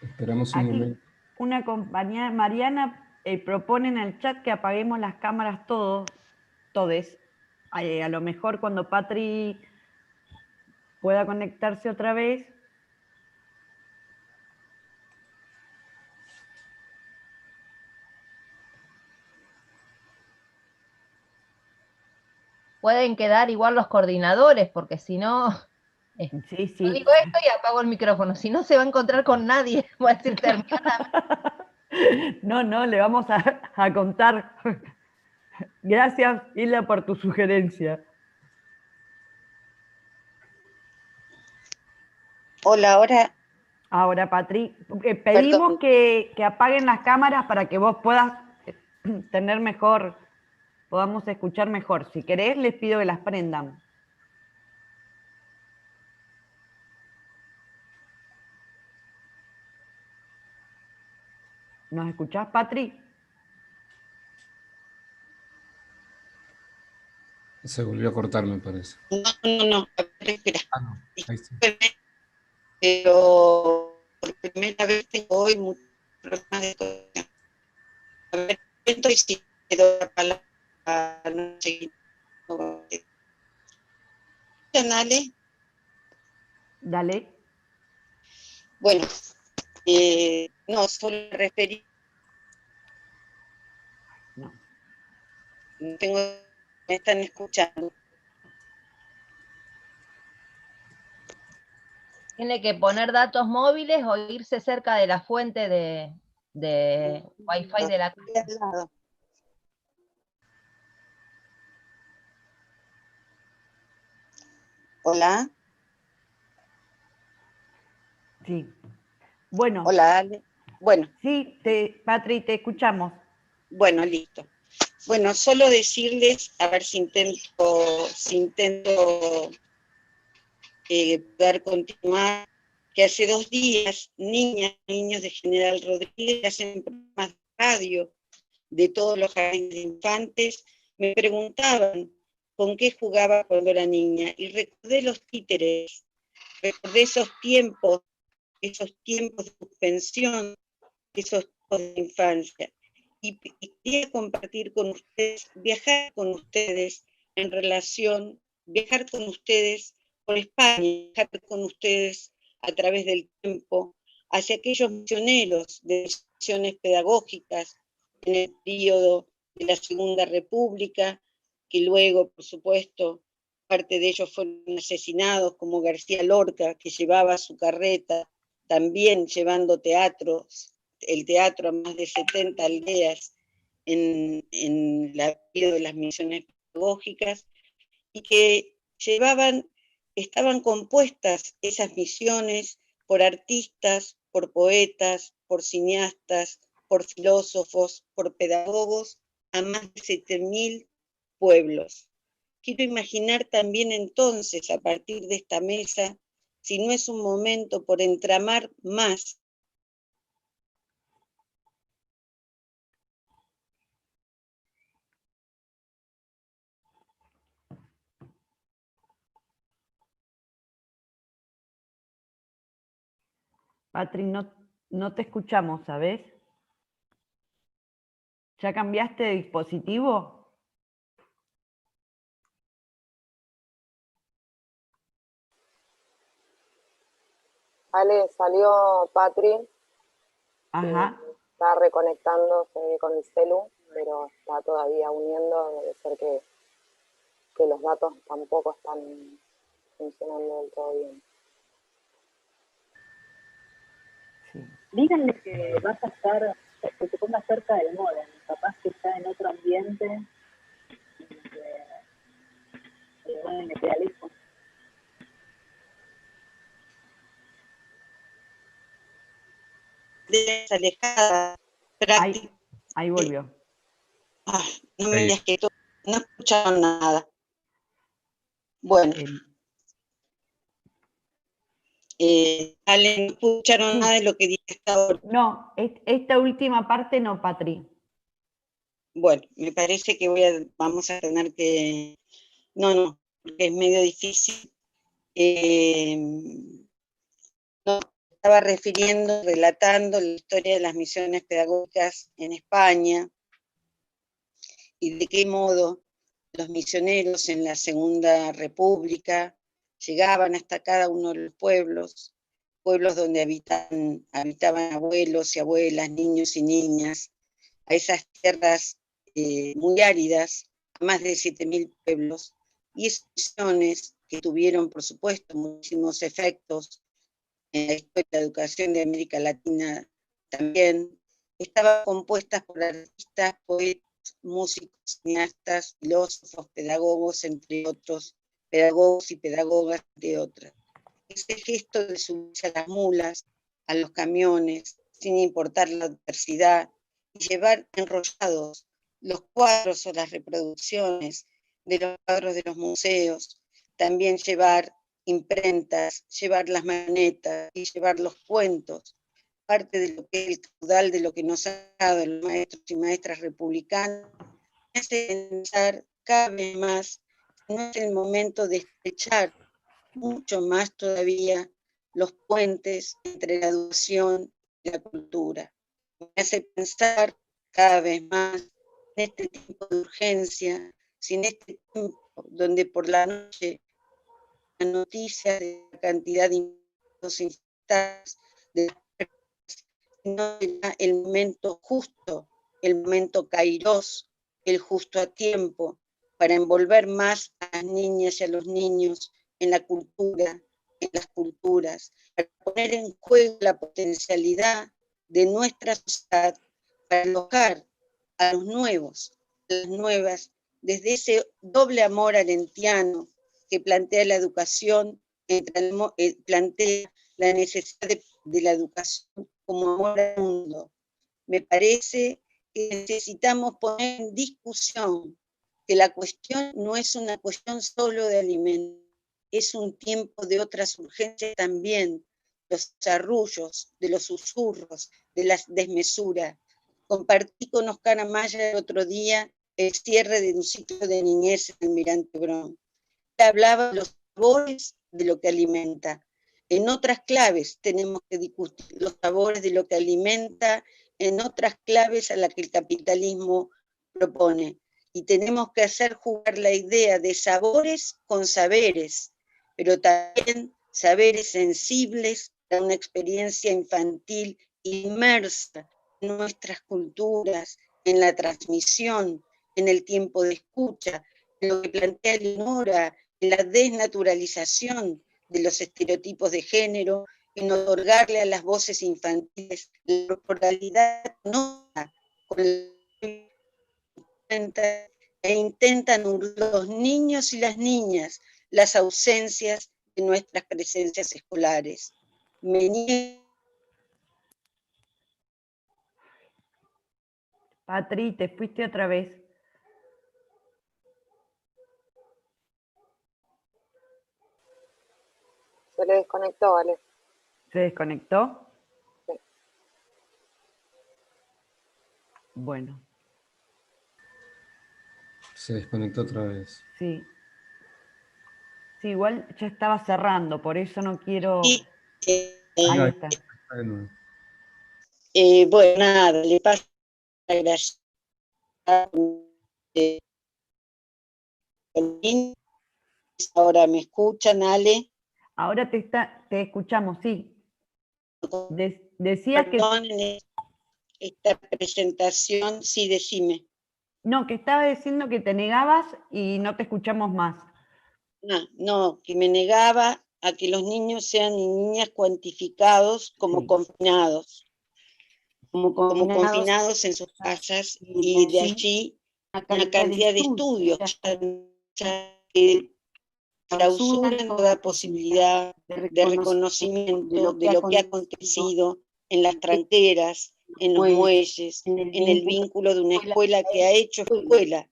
Esperamos un Aquí momento. una compañera, Mariana, propone en el chat que apaguemos las cámaras todos. A lo mejor cuando Patri pueda conectarse otra vez. Pueden quedar igual los coordinadores, porque si no, Sí, sí. yo digo esto y apago el micrófono, si no se va a encontrar con nadie, va a decir termina. No, le vamos a contar. Gracias, Hilda, por tu sugerencia. Hola, Ahora, Patri, pedimos que apaguen las cámaras para que vos puedas tener mejor, podamos escuchar mejor. Si querés, les pido que las prendan. ¿Nos escuchás, Patri? Se volvió a cortar, me parece. No, a ver, espera. Ah, no, ahí sí. Pero por primera vez tengo hoy muchos problemas de conexión. A ver, estoy si te doy la palabra para no seguir. Ale. Dale. Bueno, no, solo referir. No. Tengo, me están escuchando. Tiene que poner datos móviles o irse cerca de la fuente de Wi-Fi de la casa. Al lado. Hola. Sí. Bueno. Hola, Ale. Bueno. Sí, Patri, te escuchamos. Bueno, listo. Bueno, solo decirles, a ver si intento poder continuar, que hace 2 días, niñas y niños de General Rodríguez hacen programas de radio de todos los jardines de infantes, me preguntaban con qué jugaba cuando era niña, y recordé los títeres, recordé esos tiempos de suspensión, esos tiempos de infancia, y quería compartir con ustedes, viajar con ustedes en relación, viajar con ustedes por España, viajar con ustedes a través del tiempo, hacia aquellos misioneros de misiones pedagógicas en el periodo de la Segunda República, que luego, por supuesto, parte de ellos fueron asesinados, como García Lorca, que llevaba su carreta, también llevando el teatro a más de 70 aldeas en la periodo de las misiones pedagógicas, y que estaban compuestas esas misiones por artistas, por poetas, por cineastas, por filósofos, por pedagogos, a más de 7.000 pueblos. Quiero imaginar también entonces, a partir de esta mesa, si no es un momento por entramar más. Patri, no te escuchamos, ¿sabes? ¿Ya cambiaste de dispositivo? Ale, salió Patri. Ajá. Está reconectándose con el celu, pero está todavía uniendo. Debe ser que los datos tampoco están funcionando del todo bien. Sí. Díganle que vas a estar, que se ponga cerca del módem, capaz que está en otro ambiente, el módem le queda lejos. Alejada, Ahí volvió. No me digas que no escucharon nada. Bueno, Ale, no escucharon nada de lo que dije hasta ahora. No, esta última parte no, Patri. Bueno, me parece que vamos a tener que... No, porque es medio difícil. No, estaba relatando la historia de las misiones pedagógicas en España y de qué modo los misioneros en la Segunda República llegaban hasta cada uno de los pueblos donde habitaban abuelos y abuelas, niños y niñas, a esas tierras muy áridas, a más de 7.000 pueblos, y esas misiones que tuvieron, por supuesto, muchísimos efectos en la historia de la educación de América Latina también, estaban compuestas por artistas, poetas, músicos, cineastas, filósofos, pedagogos, entre otros, pedagogos y pedagogas, entre otras. Ese gesto de subirse a las mulas, a los camiones, sin importar la adversidad, y llevar enrollados los cuadros o las reproducciones de los cuadros de los museos, también llevar imprentas, llevar las marionetas y llevar los cuentos, parte de lo que es el caudal de lo que nos han dado los maestros y maestras republicanos, me hace pensar cada vez más, no es el momento de estrechar mucho más todavía los puentes entre la educación y la cultura. Me hace pensar cada vez más en este tiempo de urgencia, sin este tiempo donde por la noche la noticia de la cantidad de infectados, de no era el momento justo, el momento kairos, el justo a tiempo, para envolver más a las niñas y a los niños en la cultura, en las culturas, para poner en juego la potencialidad de nuestra sociedad, para alojar a los nuevos, a las nuevas, desde ese doble amor arentiano que plantea la educación, plantea la necesidad de la educación como amor al mundo. Me parece que necesitamos poner en discusión que la cuestión no es una cuestión solo de alimentos, es un tiempo de otras urgencias también, los arrullos, de los susurros, de las desmesuras. Compartí con Oscar Amaya el otro día el cierre de un ciclo de niñez en Almirante Brown. Hablaba de los sabores de lo que alimenta. En otras claves tenemos que discutir los sabores de lo que alimenta, en otras claves a las que el capitalismo propone. Y tenemos que hacer jugar la idea de sabores con saberes, pero también saberes sensibles a una experiencia infantil inmersa en nuestras culturas, en la transmisión, en el tiempo de escucha, en lo que plantea Leonora, en la desnaturalización de los estereotipos de género, en otorgarle a las voces infantiles la corporalidad con e intentan unir los niños y las niñas las ausencias de nuestras presencias escolares. Patri, te fuiste otra vez. Se le desconectó, ¿vale? ¿Se desconectó? Sí. Bueno, Se desconectó otra vez. sí. Sí, igual ya estaba cerrando, por eso no quiero... Y, Ahí está. De nuevo. bueno, nada, le paso la gracia. Ahora me escuchan, Ale. Ahora te escuchamos, sí. Decías que... En esta presentación, sí, decime. No, que estaba diciendo que te negabas y no te escuchamos más. No, que me negaba a que los niños sean y niñas cuantificados como Sí. confinados. Como confinados en sus casas, y de allí una cantidad de estudios que clausuran toda posibilidad de reconocimiento de lo que ha acontecido en las tranqueras, en los muelles, en el vínculo de una escuela que ha hecho escuela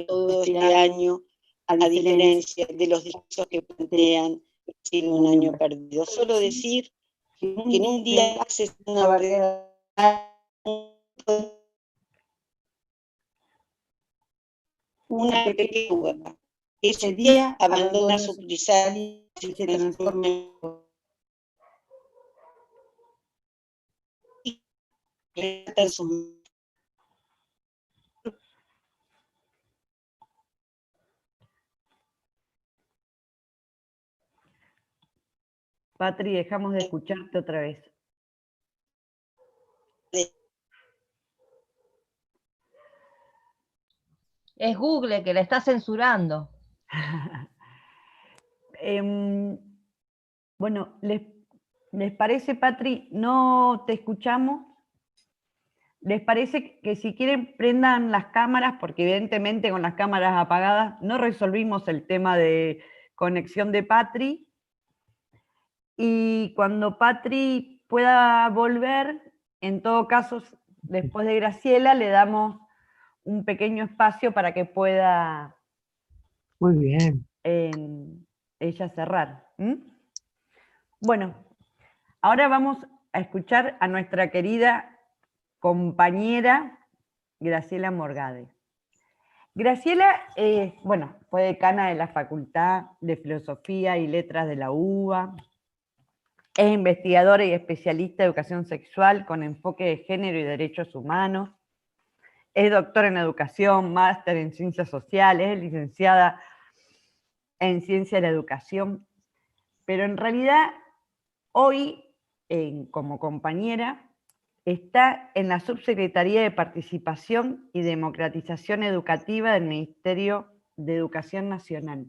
todo este año, a diferencia de los discursos que plantean que ha sido un año perdido. Solo decir que en un día haces una barrera, una pequeña, ese día abandona su crisálida y se transforma en su... Patri, dejamos de escucharte otra vez. Es Google que la está censurando. Bueno, ¿les parece, Patri? No te escuchamos. ¿Les parece que si quieren prendan las cámaras? Porque evidentemente con las cámaras apagadas no resolvimos el tema de conexión de Patri. Y cuando Patri pueda volver. En todo caso, después de Graciela, le damos un pequeño espacio para que pueda Muy bien. ella cerrar. Bueno, ahora vamos a escuchar a nuestra querida compañera Graciela Morgade. Graciela, bueno, fue decana de la Facultad de Filosofía y Letras de la UBA, es investigadora y especialista de educación sexual con enfoque de género y derechos humanos, es doctora en educación, máster en ciencias sociales, es licenciada en ciencia de la educación, pero en realidad hoy, como compañera, está en la Subsecretaría de Participación y Democratización Educativa del Ministerio de Educación Nacional.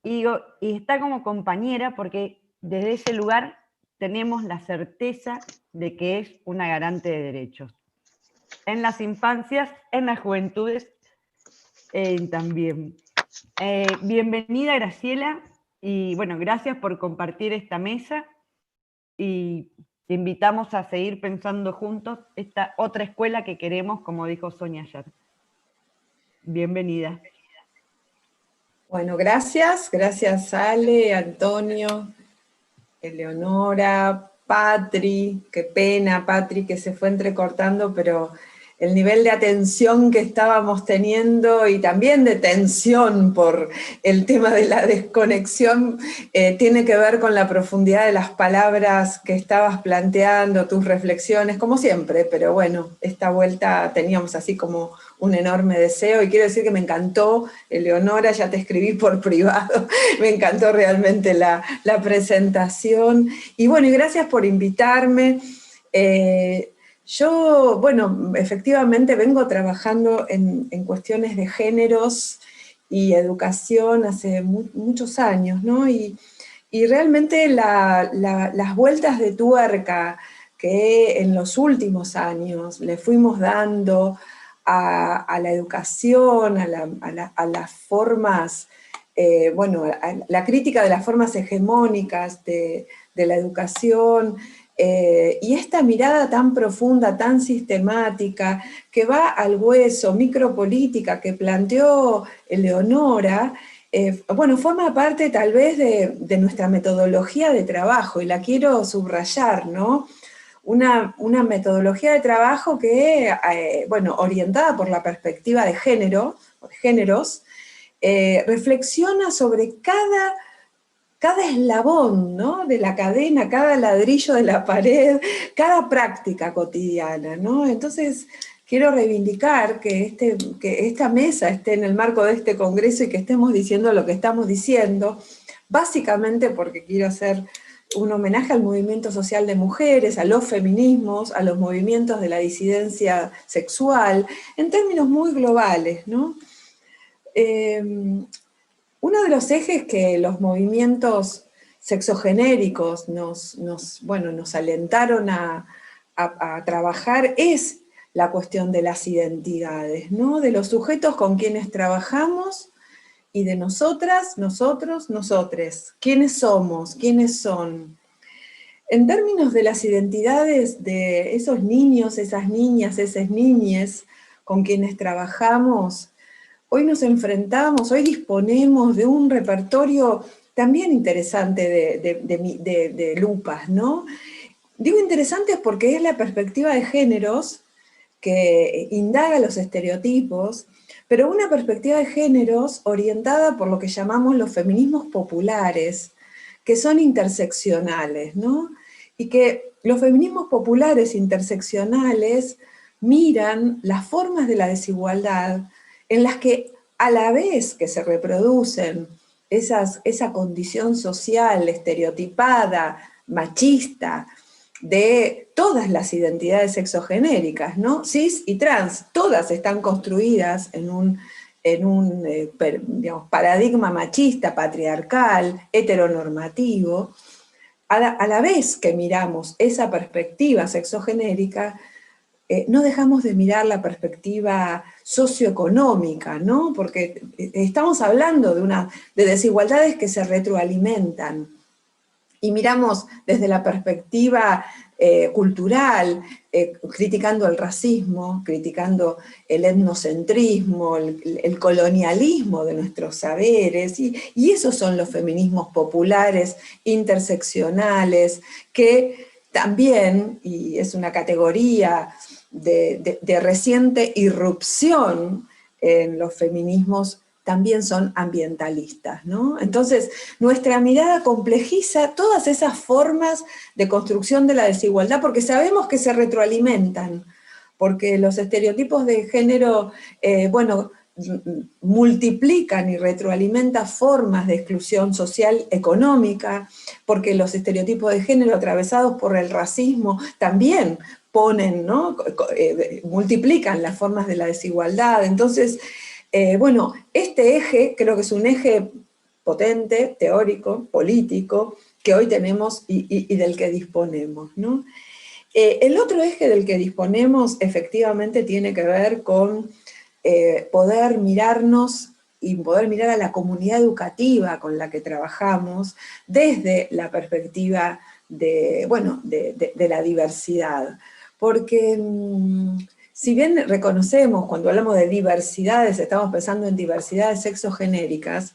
Y está como compañera porque desde ese lugar tenemos la certeza de que es una garante de derechos. En las infancias, en las juventudes también. Bienvenida, Graciela, y bueno, gracias por compartir esta mesa y te invitamos a seguir pensando juntos esta otra escuela que queremos, como dijo Sonia ayer. Bienvenida. Bueno, gracias Ale, Antonio, Eleonora, Patri, qué pena Patri que se fue entrecortando, pero el nivel de atención que estábamos teniendo y también de tensión por el tema de la desconexión tiene que ver con la profundidad de las palabras que estabas planteando, tus reflexiones, como siempre, pero bueno, esta vuelta teníamos así como un enorme deseo, y quiero decir que me encantó, Eleonora, ya te escribí por privado, me encantó realmente la presentación, y bueno, y gracias por invitarme. Yo, bueno, efectivamente vengo trabajando en cuestiones de géneros y educación hace muchos años, ¿no? Y realmente las vueltas de tuerca que en los últimos años le fuimos dando a la educación, a las formas, bueno, a la crítica de las formas hegemónicas de la educación, y esta mirada tan profunda, tan sistemática, que va al hueso, micropolítica, que planteó Eleonora, bueno, forma parte tal vez de nuestra metodología de trabajo, y la quiero subrayar, ¿no? Una metodología de trabajo que, bueno, orientada por la perspectiva de género, de géneros, reflexiona sobre cada eslabón, ¿no?, de la cadena, cada ladrillo de la pared, cada práctica cotidiana, ¿no? Entonces, quiero reivindicar que esta mesa esté en el marco de este congreso y que estemos diciendo lo que estamos diciendo, básicamente porque quiero hacer un homenaje al movimiento social de mujeres, a los feminismos, a los movimientos de la disidencia sexual, en términos muy globales, ¿no? Uno de los ejes que los movimientos sexogenéricos nos alentaron a trabajar es la cuestión de las identidades, ¿no? De los sujetos con quienes trabajamos y de nosotras, nosotros, nosotres. ¿Quiénes somos? ¿Quiénes son? En términos de las identidades de esos niños, esas niñas, esas niñes con quienes trabajamos, hoy nos enfrentamos, hoy disponemos de un repertorio también interesante de lupas, ¿no? Digo interesantes porque es la perspectiva de géneros que indaga los estereotipos, pero una perspectiva de géneros orientada por lo que llamamos los feminismos populares, que son interseccionales, ¿no? Y que los feminismos populares interseccionales miran las formas de la desigualdad en las que a la vez que se reproducen esa condición social estereotipada, machista, de todas las identidades sexogenéricas, ¿no? Cis y trans, todas están construidas en un digamos, paradigma machista, patriarcal, heteronormativo. A la vez que miramos esa perspectiva sexogenérica, no dejamos de mirar la perspectiva socioeconómica, ¿no? Porque estamos hablando de desigualdades que se retroalimentan. y miramos desde la perspectiva cultural, criticando el racismo, criticando el etnocentrismo, el colonialismo de nuestros saberes, y esos son los feminismos populares, interseccionales, que también, y es una categoría de reciente irrupción en los feminismos, también son ambientalistas, ¿no? Entonces, nuestra mirada complejiza todas esas formas de construcción de la desigualdad, porque sabemos que se retroalimentan, porque los estereotipos de género, bueno, multiplican y retroalimentan formas de exclusión social económica, porque los estereotipos de género atravesados por el racismo también ponen, ¿no? Multiplican las formas de la desigualdad. Entonces, bueno, este eje creo que es un eje potente, teórico, político, que hoy tenemos y del que disponemos, ¿no? El otro eje del que disponemos efectivamente tiene que ver con poder mirarnos y poder mirar a la comunidad educativa con la que trabajamos desde la perspectiva de, bueno, de la diversidad. Porque si bien reconocemos, cuando hablamos de diversidades, estamos pensando en diversidades sexogenéricas,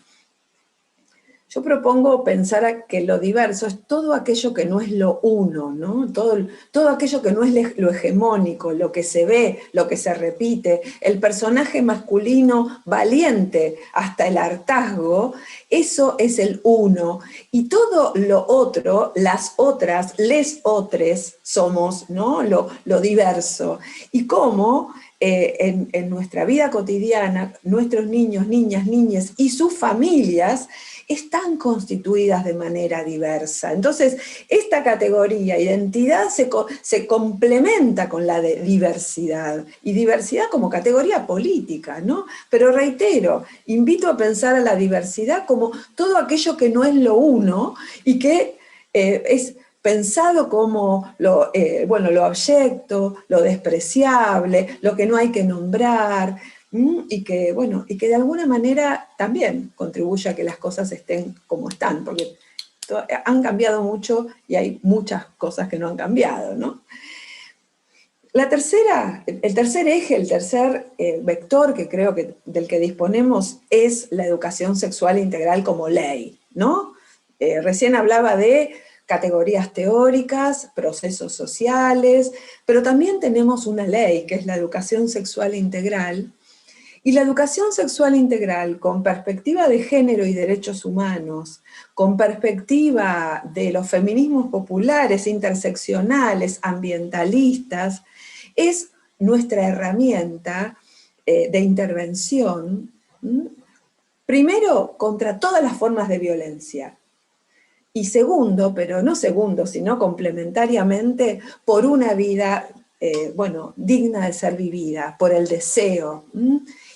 yo propongo pensar que lo diverso es todo aquello que no es lo uno, ¿no? Todo aquello que no es lo hegemónico, lo que se ve, lo que se repite, el personaje masculino valiente hasta el hartazgo, eso es el uno. Y todo lo otro, las otras, les otres, somos, ¿no? Lo diverso. Y cómo en nuestra vida cotidiana, nuestros niños, niñas, niñas y sus familias están constituidas de manera diversa. Entonces, esta categoría, identidad, se complementa con la de diversidad, y diversidad como categoría política, ¿no? Pero reitero, invito a pensar a la diversidad como todo aquello que no es lo uno, y que es pensado como bueno, lo abyecto, lo despreciable, lo que no hay que nombrar, y que, bueno, y que de alguna manera también contribuye a que las cosas estén como están, porque han cambiado mucho y hay muchas cosas que no han cambiado, ¿no? El tercer eje, el tercer vector que creo que del que disponemos es la educación sexual integral como ley, ¿no? Recién hablaba de categorías teóricas, procesos sociales, pero también tenemos una ley que es la educación sexual integral. Y la educación sexual integral, con perspectiva de género y derechos humanos, con perspectiva de los feminismos populares, interseccionales, ambientalistas, es nuestra herramienta de intervención, primero, contra todas las formas de violencia, y segundo, pero no segundo, sino complementariamente, por una vida, bueno, digna de ser vivida, por el deseo.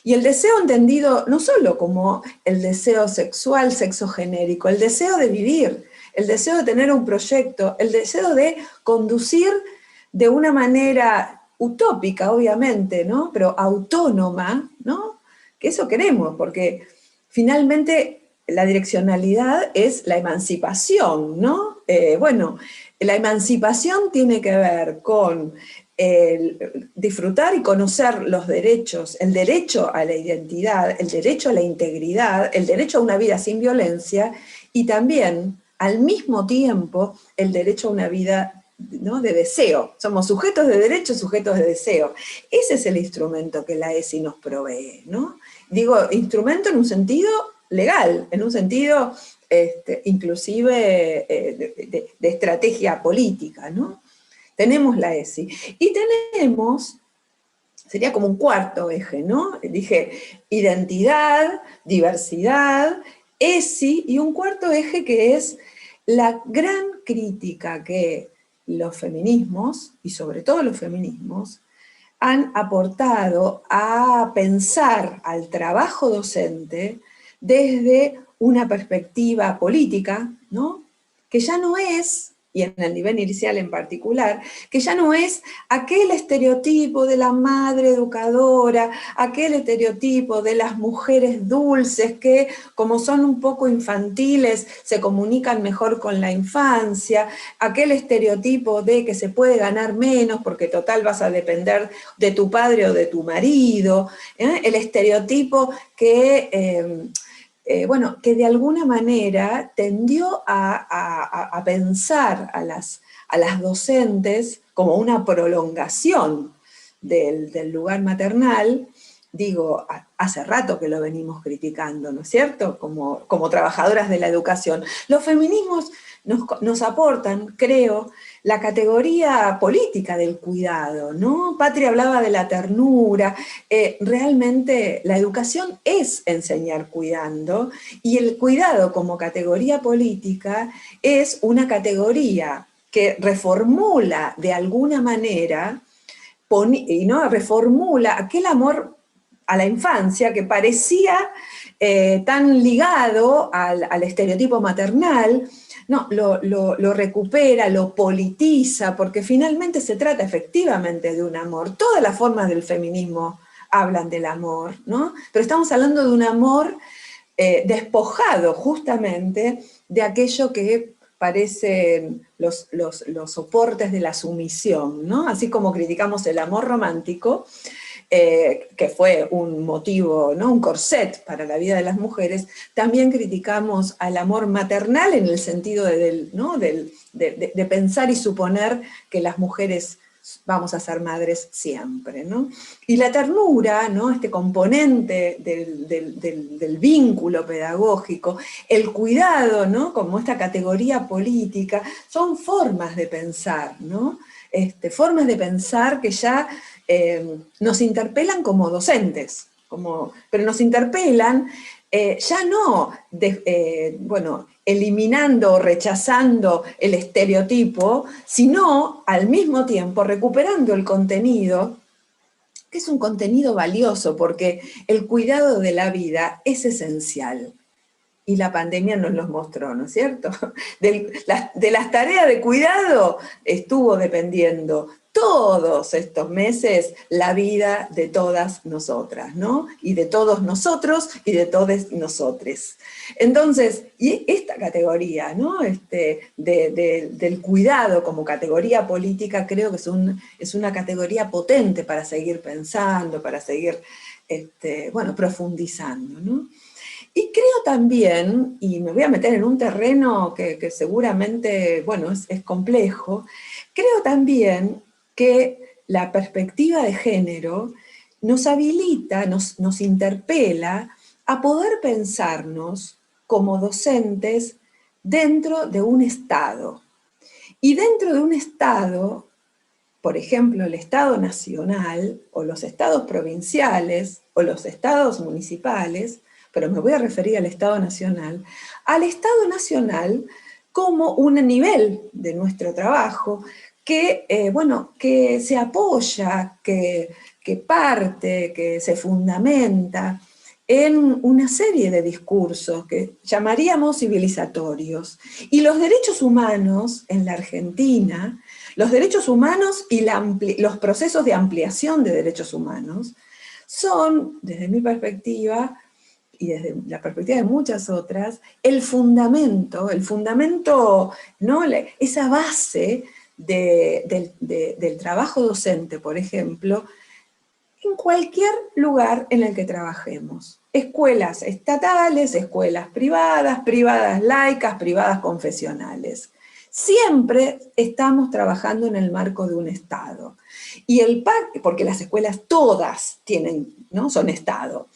Y el deseo entendido no solo como el deseo sexual, sexogenérico, el deseo de vivir, el deseo de tener un proyecto, el deseo de conducir de una manera utópica, obviamente, ¿no? Pero autónoma, ¿no? Que eso queremos, porque finalmente la direccionalidad es la emancipación, ¿no? Bueno, la emancipación tiene que ver con disfrutar y conocer los derechos, el derecho a la identidad, el derecho a la integridad, el derecho a una vida sin violencia, y también, al mismo tiempo, el derecho a una vida, ¿no?, de deseo. Somos sujetos de derecho, sujetos de deseo. Ese es el instrumento que la ESI nos provee, ¿no? Digo, instrumento en un sentido legal, en un sentido inclusive de estrategia política, ¿no? Tenemos la ESI. Y tenemos, sería como un cuarto eje, ¿no? Dije, identidad, diversidad, ESI, y un cuarto eje que es la gran crítica que los feminismos, y sobre todo los feminismos, han aportado a pensar al trabajo docente desde una perspectiva política, ¿no? Que ya no es y en el nivel inicial en particular, que ya no es aquel estereotipo de la madre educadora, aquel estereotipo de las mujeres dulces que, como son un poco infantiles, se comunican mejor con la infancia, aquel estereotipo de que se puede ganar menos porque total vas a depender de tu padre o de tu marido, el estereotipo que... bueno, que de alguna manera tendió a pensar a las docentes como una prolongación del lugar maternal. Digo, hace rato que lo venimos criticando, ¿no es cierto?, como trabajadoras de la educación. Los feminismos nos aportan, creo, la categoría política del cuidado, ¿no? Patri hablaba de la ternura, realmente la educación es enseñar cuidando, y el cuidado como categoría política es una categoría que reformula de alguna manera, ¿no? Reformula aquel amor a la infancia que parecía tan ligado al estereotipo maternal. No, lo recupera, lo politiza, porque finalmente se trata efectivamente de un amor. Todas las formas del feminismo hablan del amor, ¿no? Pero estamos hablando de un amor despojado justamente de aquello que parecen los soportes de la sumisión, ¿no? Así como criticamos el amor romántico, que fue un motivo, ¿no?, un corset para la vida de las mujeres, también criticamos al amor maternal en el sentido de pensar y suponer que las mujeres vamos a ser madres siempre, ¿no? Y la ternura, ¿no?, este componente del vínculo pedagógico, el cuidado, ¿no?, como esta categoría política, son formas de pensar, ¿no? Formas de pensar que ya nos interpelan como docentes, pero nos interpelan ya no, eliminando o rechazando el estereotipo, sino al mismo tiempo recuperando el contenido, que es un contenido valioso, porque el cuidado de la vida es esencial. Y la pandemia nos los mostró, ¿no es cierto? De las tareas de cuidado estuvo dependiendo todos estos meses la vida de todas nosotras, ¿no? Y de todos nosotros y de todes nosotres. Entonces, y esta categoría, ¿no?, del cuidado como categoría política, creo que es una categoría potente para seguir pensando, para seguir, profundizando, ¿no? Y creo también, y me voy a meter en un terreno que seguramente, es complejo, creo también que la perspectiva de género nos habilita, nos interpela a poder pensarnos como docentes dentro de un Estado. Y dentro de un Estado, por ejemplo, el Estado nacional, o los estados provinciales, o los estados municipales, pero me voy a referir al Estado nacional como un nivel de nuestro trabajo que, que se apoya, que parte, que se fundamenta en una serie de discursos que llamaríamos civilizatorios. Y los derechos humanos en la Argentina, los derechos humanos y los procesos de ampliación de derechos humanos son, desde mi perspectiva, y desde la perspectiva de muchas otras, el fundamento, ¿no?, esa base del trabajo docente, por ejemplo, en cualquier lugar en el que trabajemos. Escuelas estatales, escuelas privadas, privadas laicas, privadas confesionales. Siempre estamos trabajando en el marco de un Estado. Y porque las escuelas todas son Estado.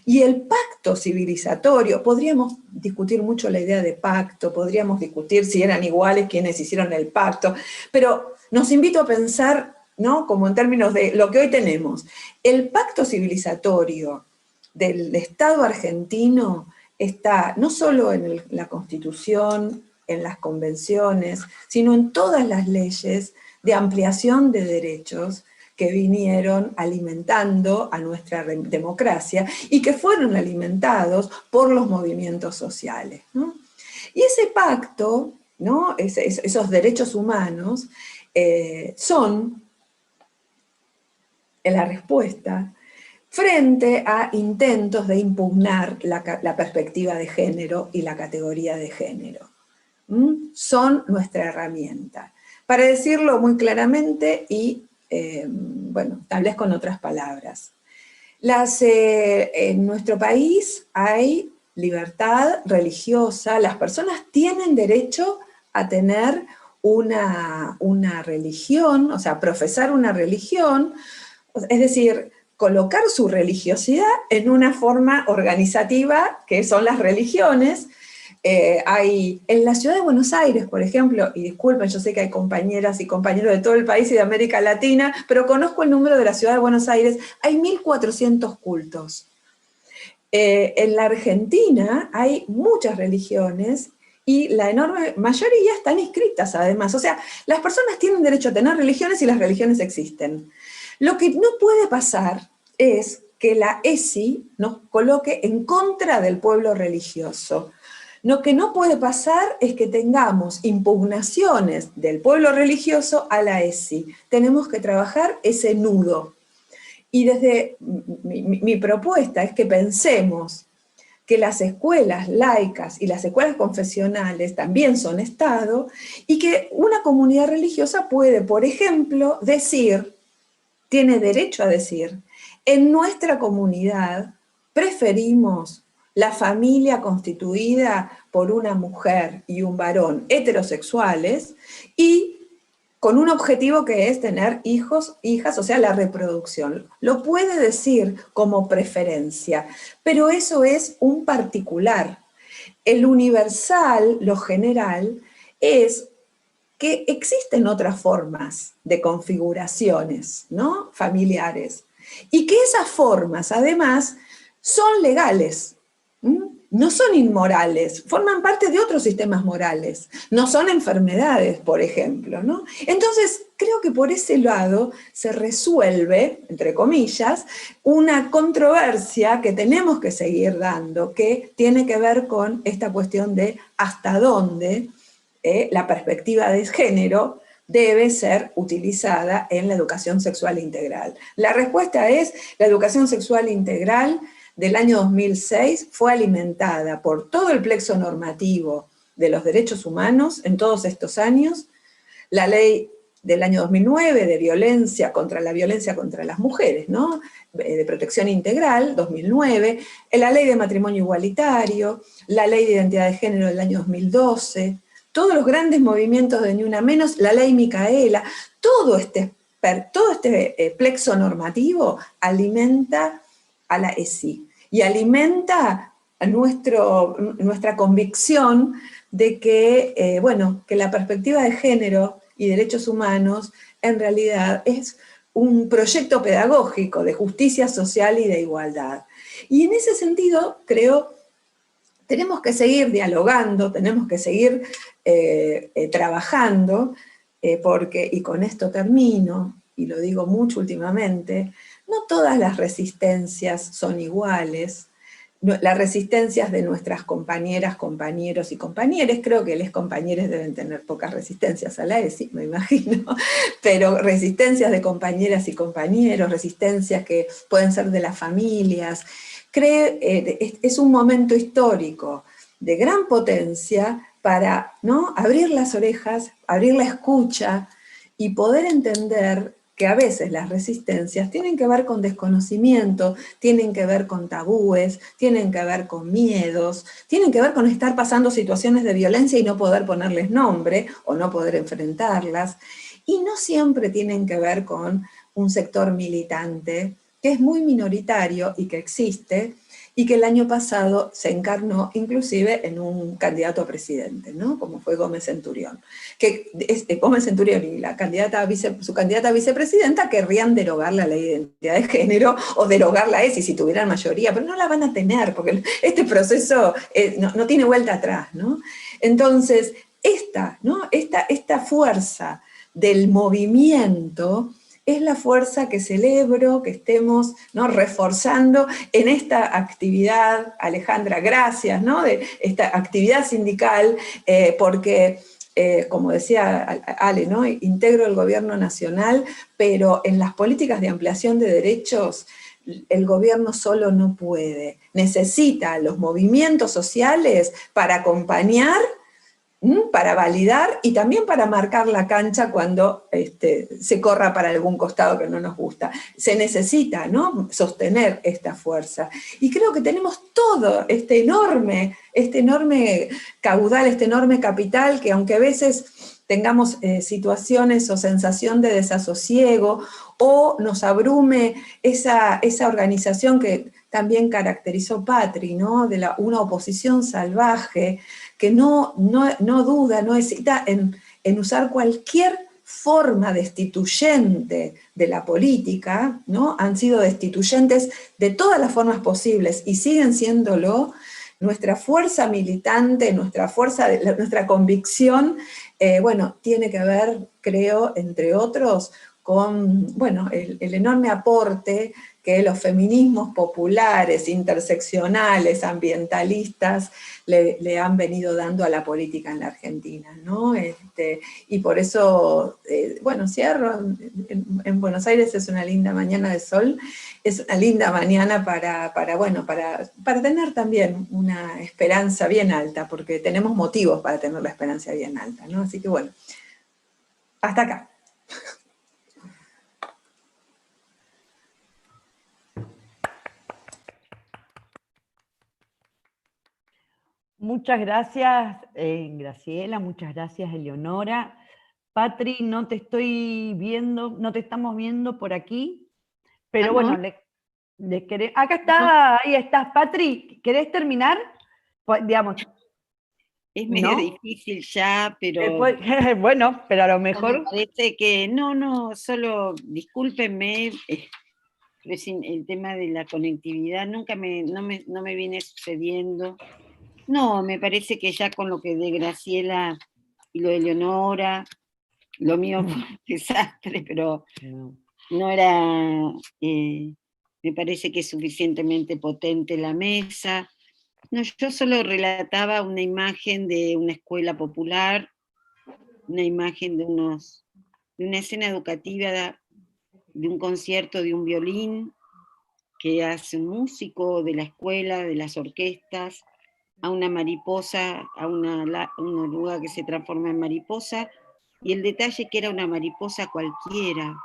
Y el pacto civilizatorio, podríamos discutir mucho la idea de pacto, podríamos discutir si eran iguales quienes hicieron el pacto, pero nos invito a pensar, ¿no?, como en términos de lo que hoy tenemos. El pacto civilizatorio del Estado argentino está no solo en la Constitución, en las convenciones, sino en todas las leyes de ampliación de derechos que vinieron alimentando a nuestra democracia y que fueron alimentados por los movimientos sociales, ¿no? Y ese pacto, ¿no? Esos derechos humanos son la respuesta frente a intentos de impugnar la perspectiva de género y la categoría de género. Son nuestra herramienta. Para decirlo muy claramente y, bueno, tal vez con otras palabras. En nuestro país hay libertad religiosa, las personas tienen derecho a tener una religión, o sea, profesar una religión, es decir, colocar su religiosidad en una forma organizativa que son las religiones. En la ciudad de Buenos Aires, por ejemplo, y disculpen, yo sé que hay compañeras y compañeros de todo el país y de América Latina, pero conozco el número de la ciudad de Buenos Aires, hay 1.400 cultos. En la Argentina hay muchas religiones y la enorme mayoría están inscritas además. O sea, las personas tienen derecho a tener religiones y las religiones existen. Lo que no puede pasar es que la ESI nos coloque en contra del pueblo religioso. Lo que no puede pasar es que tengamos impugnaciones del pueblo religioso a la ESI. Tenemos que trabajar ese nudo. Y desde mi propuesta es que pensemos que las escuelas laicas y las escuelas confesionales también son Estado, y que una comunidad religiosa puede, por ejemplo, decir, tiene derecho a decir, en nuestra comunidad preferimos la familia constituida por una mujer y un varón heterosexuales y con un objetivo que es tener hijos, hijas, o sea, la reproducción. Lo puede decir como preferencia, pero eso es un particular. El universal, lo general, es que existen otras formas de configuraciones, ¿no?, familiares, y que esas formas, además, son legales, no son inmorales, forman parte de otros sistemas morales, no son enfermedades, por ejemplo, ¿no? Entonces, creo que por ese lado se resuelve, entre comillas, una controversia que tenemos que seguir dando, que tiene que ver con esta cuestión de hasta dónde la perspectiva de género debe ser utilizada en la educación sexual integral. La respuesta es, la educación sexual integral del año 2006 fue alimentada por todo el plexo normativo de los derechos humanos en todos estos años, la ley del año 2009 de la violencia contra las mujeres, ¿no?, de protección integral, 2009, la ley de matrimonio igualitario, la ley de identidad de género del año 2012, todos los grandes movimientos de Ni Una Menos, la ley Micaela, todo este plexo normativo alimenta a la ESI y alimenta a nuestra convicción de que, bueno, que la perspectiva de género y derechos humanos en realidad es un proyecto pedagógico de justicia social y de igualdad. Y en ese sentido, creo, tenemos que seguir dialogando, tenemos que seguir trabajando, porque, y con esto termino, y lo digo mucho últimamente, no todas las resistencias son iguales. Las resistencias de nuestras compañeras, compañeros y compañeres, creo que les compañeros deben tener pocas resistencias a la ESI, me imagino, pero resistencias de compañeras y compañeros, resistencias que pueden ser de las familias. Es un momento histórico de gran potencia para, ¿no?, abrir las orejas, abrir la escucha y poder entender que a veces las resistencias tienen que ver con desconocimiento, tienen que ver con tabúes, tienen que ver con miedos, tienen que ver con estar pasando situaciones de violencia y no poder ponerles nombre o no poder enfrentarlas, y no siempre tienen que ver con un sector militante que es muy minoritario y que existe, y que el año pasado se encarnó inclusive en un candidato a presidente, ¿no?, como fue Gómez Centurión. Gómez Centurión y su candidata a vicepresidenta querrían derogar la ley de identidad de género o derogar la ESI si tuvieran mayoría, pero no la van a tener, porque este proceso no tiene vuelta atrás, ¿no? Entonces, esta fuerza del movimiento es la fuerza que celebro, que estemos, ¿no?, reforzando en esta actividad, Alejandra, gracias, ¿no?, de esta actividad sindical, porque como decía Ale, ¿no? Integro el gobierno nacional, pero en las políticas de ampliación de derechos, el gobierno solo no puede. Necesita los movimientos sociales para acompañar, para validar y también para marcar la cancha cuando se corra para algún costado que no nos gusta. Se necesita, ¿no?, sostener esta fuerza. Y creo que tenemos todo este enorme caudal, este enorme capital, que aunque a veces tengamos situaciones o sensación de desasosiego, o nos abrume esa organización que también caracterizó Patri, ¿no?, de una oposición salvaje, que no duda, no hesita en usar cualquier forma destituyente de la política, ¿no? Han sido destituyentes de todas las formas posibles y siguen siéndolo. Nuestra fuerza militante, nuestra convicción, bueno, tiene que ver, creo, entre otros, con, bueno, el enorme aporte que los feminismos populares, interseccionales, ambientalistas, le han venido dando a la política en la Argentina, ¿no? Y por eso, bueno, cierro, en Buenos Aires es una linda mañana de sol, es una linda mañana para tener también una esperanza bien alta, porque tenemos motivos para tener la esperanza bien alta, ¿no? Así que bueno, hasta acá. Muchas gracias, Graciela, muchas gracias, Eleonora. Patri, no te estoy viendo, no te estamos viendo por aquí, pero bueno, acá está, ahí estás. Patri, ¿querés terminar? Pues, digamos, Es medio ¿no? difícil ya, pero... Bueno, pero a lo mejor... Me parece que, no, solo discúlpenme, pero el tema de la conectividad nunca no me viene sucediendo. No, me parece que ya con lo que de Graciela y lo de Leonora, lo mío fue un desastre, pero no era, me parece que es suficientemente potente la mesa. No, yo solo relataba una imagen de una escuela popular, una imagen de una escena educativa, de un concierto de un violín que hace un músico de la escuela, de las orquestas, a una mariposa, a una oruga que se transforma en mariposa, y el detalle que era una mariposa cualquiera,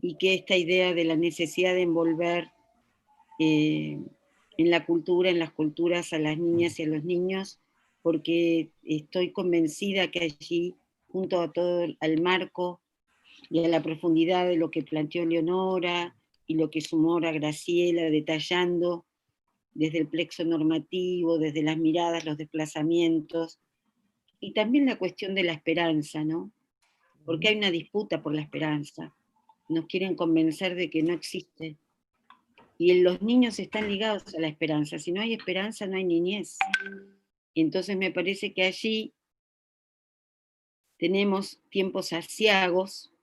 y que esta idea de la necesidad de envolver en la cultura, en las culturas, a las niñas y a los niños, porque estoy convencida que allí, junto a todo al marco y a la profundidad de lo que planteó Leonora y lo que sumó a Graciela, detallando desde el plexo normativo, desde las miradas, los desplazamientos, y también la cuestión de la esperanza, ¿no? Porque hay una disputa por la esperanza. Nos quieren convencer de que no existe. Y los niños están ligados a la esperanza. Si no hay esperanza, no hay niñez. Y entonces me parece que allí tenemos tiempos aciagos,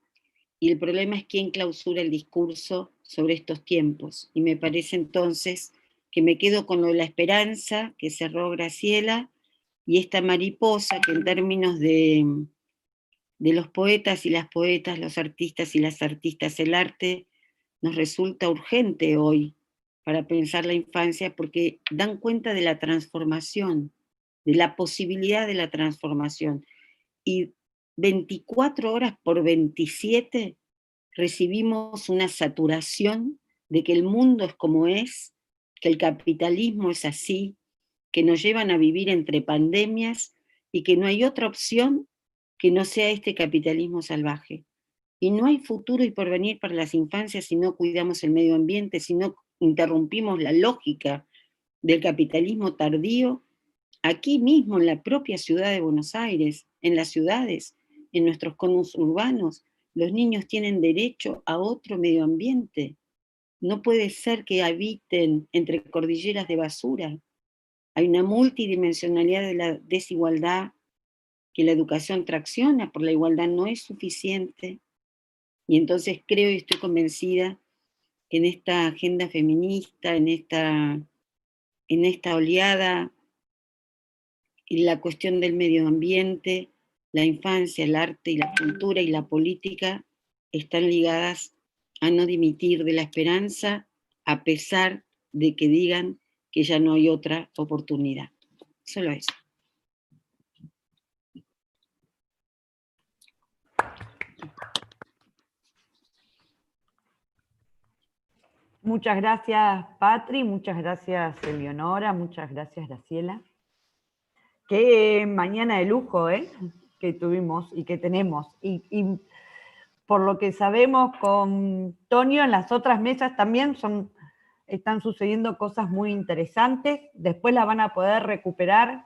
y el problema es quién clausura el discurso sobre estos tiempos. Y me parece entonces que me quedo con lo de la esperanza que cerró Graciela, y esta mariposa que en términos de los poetas y las poetas, los artistas y las artistas, el arte, nos resulta urgente hoy para pensar la infancia, porque dan cuenta de la transformación, de la posibilidad de la transformación. Y 24 horas por 27 recibimos una saturación de que el mundo es como es, que el capitalismo es así, que nos llevan a vivir entre pandemias y que no hay otra opción que no sea este capitalismo salvaje. Y no hay futuro y porvenir para las infancias si no cuidamos el medio ambiente, si no interrumpimos la lógica del capitalismo tardío, aquí mismo en la propia ciudad de Buenos Aires, en las ciudades, en nuestros conos urbanos. Los niños tienen derecho a otro medio ambiente. No puede ser que habiten entre cordilleras de basura. Hay una multidimensionalidad de la desigualdad que la educación tracciona, por la igualdad no es suficiente. Y entonces creo y estoy convencida que en esta agenda feminista, en esta oleada y la cuestión del medio ambiente, la infancia, el arte y la cultura y la política están ligadas a no dimitir de la esperanza a pesar de que digan que ya no hay otra oportunidad. Solo eso. Muchas gracias, Patri, muchas gracias, Eleonora, muchas gracias, Graciela. Qué mañana de lujo, que tuvimos y que tenemos. Y por lo que sabemos con Tonio, en las otras mesas también están sucediendo cosas muy interesantes. Después la van a poder recuperar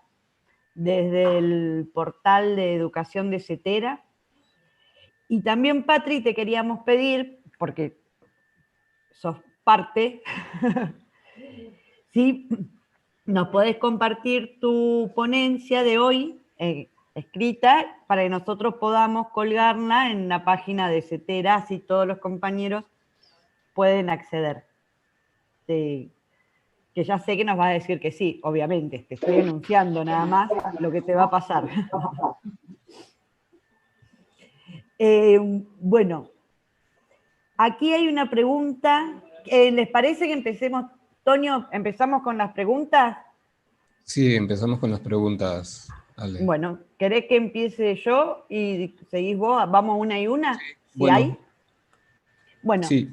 desde el portal de educación de CETERA. Y también, Patri, te queríamos pedir, porque sos parte, si nos podés compartir tu ponencia de hoy, escrita, para que nosotros podamos colgarla en la página de CETERA, así todos los compañeros pueden acceder. Que ya sé que nos va a decir que sí, obviamente, te estoy anunciando nada más lo que te va a pasar. Bueno, aquí hay una pregunta. ¿Les parece que empecemos, Tonio, empezamos con las preguntas? Sí, empezamos con las preguntas, Ale. Bueno, ¿querés que empiece yo y seguís vos? ¿Vamos una y una? Sí, ¿Si bueno, hay? Bueno, sí.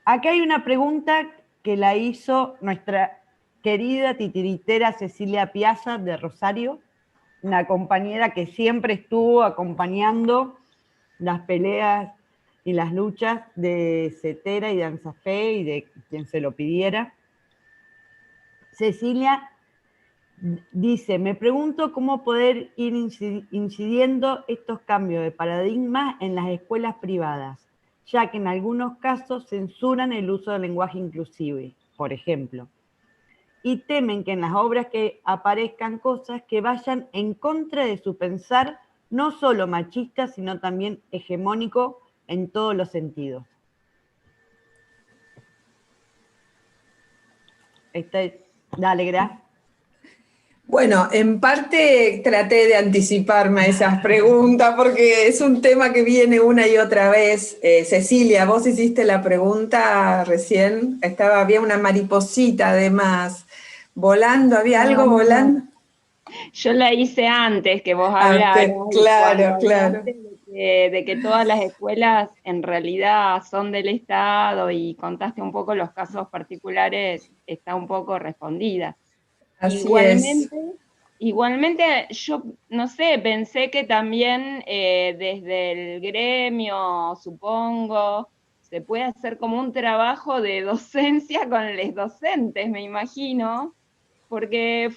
Acá hay una pregunta que la hizo nuestra querida titiritera Cecilia Piazza de Rosario, una compañera que siempre estuvo acompañando las peleas y las luchas de CETERA y de ANSAFE y de quien se lo pidiera. Cecilia dice, me pregunto cómo poder ir incidiendo estos cambios de paradigma en las escuelas privadas, ya que en algunos casos censuran el uso del lenguaje inclusive, por ejemplo, y temen que en las obras que aparezcan cosas que vayan en contra de su pensar, no solo machista, sino también hegemónico en todos los sentidos. Dale, Gra. Bueno, en parte traté de anticiparme a esas preguntas porque es un tema que viene una y otra vez. Cecilia, vos hiciste la pregunta recién, había una mariposita además volando, ¿había algo volando? Yo la hice antes que vos hablaras, claro, y claro. de que todas las escuelas en realidad son del Estado y contaste un poco los casos particulares, está un poco respondida. Así Igualmente, yo, no sé, pensé que también desde el gremio, supongo, se puede hacer como un trabajo de docencia con los docentes, me imagino, porque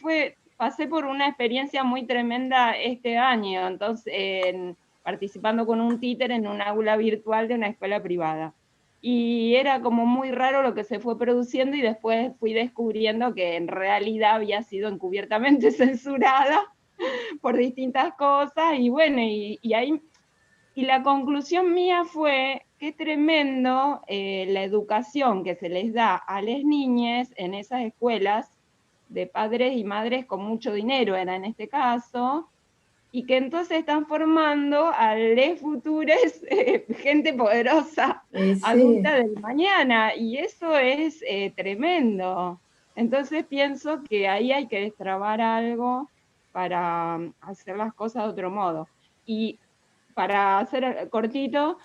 pasé por una experiencia muy tremenda este año, entonces, participando con un títer en un aula virtual de una escuela privada. Y era como muy raro lo que se fue produciendo y después fui descubriendo que en realidad había sido encubiertamente censurada por distintas cosas, y bueno, y la conclusión mía fue qué tremendo la educación que se les da a las niñas en esas escuelas de padres y madres con mucho dinero, era en este caso, y que entonces están formando a les futures gente poderosa, adulta del mañana, y eso es tremendo. Entonces pienso que ahí hay que destrabar algo para hacer las cosas de otro modo. Y para hacer cortito,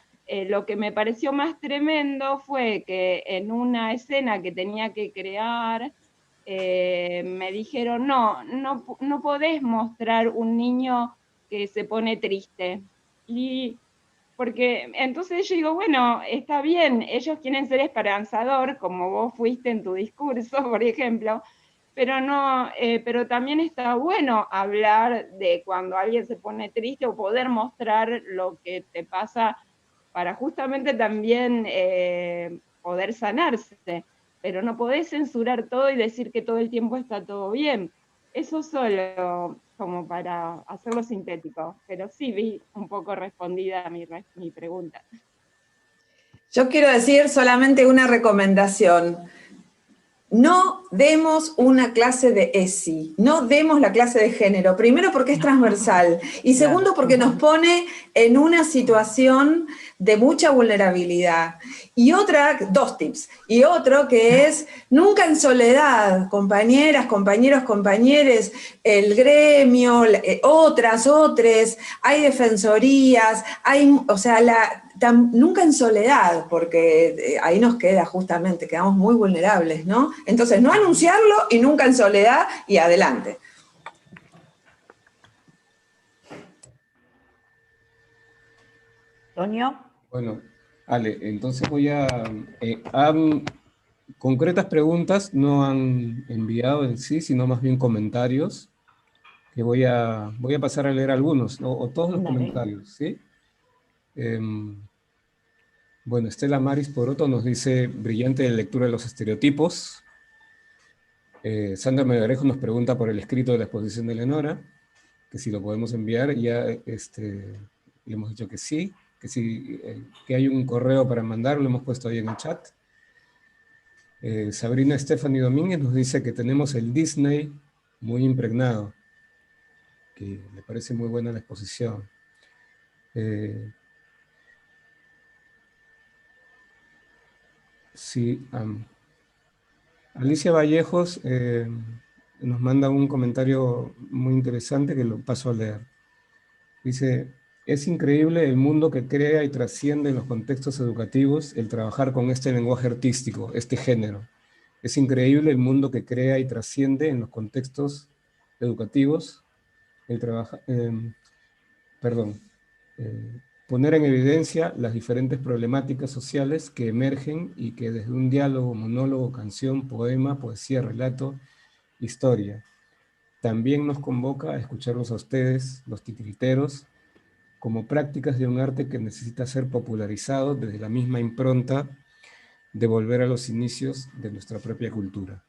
lo que me pareció más tremendo fue que en una escena que tenía que crear, me dijeron, no podés mostrar un niño que se pone triste. Y porque entonces yo digo, bueno, está bien, ellos quieren ser esperanzador, como vos fuiste en tu discurso, por ejemplo, pero no, pero también está bueno hablar de cuando alguien se pone triste o poder mostrar lo que te pasa para justamente también poder sanarse, pero no podés censurar todo y decir que todo el tiempo está todo bien. Eso solo como para hacerlo sintético, pero sí vi un poco respondida mi pregunta. Yo quiero decir solamente una recomendación. no demos una clase de ESI, no demos la clase de género, primero porque es transversal, y segundo porque nos pone en una situación de mucha vulnerabilidad. Y otra, 2 tips, y otro que es, nunca en soledad, compañeras, compañeros, compañeres, el gremio, otras, hay defensorías, o sea, nunca en soledad, porque ahí nos queda justamente, quedamos muy vulnerables, ¿no? Entonces, no anunciarlo y nunca en soledad, y adelante. Antonio. Bueno, Ale, entonces voy a... concretas preguntas no han enviado en sí, sino más bien comentarios, que voy a pasar a leer algunos, o todos los comentarios, ¿sí? Bueno, Estela Maris Poroto nos dice, brillante lectura de los estereotipos. Sandra Melgarejo nos pregunta por el escrito de la exposición de Leonora, que si lo podemos enviar, ya le hemos dicho que sí, que hay un correo para mandar, lo hemos puesto ahí en el chat. Sabrina Stephanie Domínguez nos dice que tenemos el Disney muy impregnado, que le parece muy buena la exposición. Sí, Alicia Vallejos nos manda un comentario muy interesante que lo paso a leer. Dice, es increíble el mundo que crea y trasciende en los contextos educativos el trabajar con este lenguaje artístico, este género. Es increíble el mundo que crea y trasciende en los contextos educativos el trabajar... poner en evidencia las diferentes problemáticas sociales que emergen y que desde un diálogo, monólogo, canción, poema, poesía, relato, historia, también nos convoca a escucharlos a ustedes, los titiriteros, como prácticas de un arte que necesita ser popularizado desde la misma impronta de volver a los inicios de nuestra propia cultura.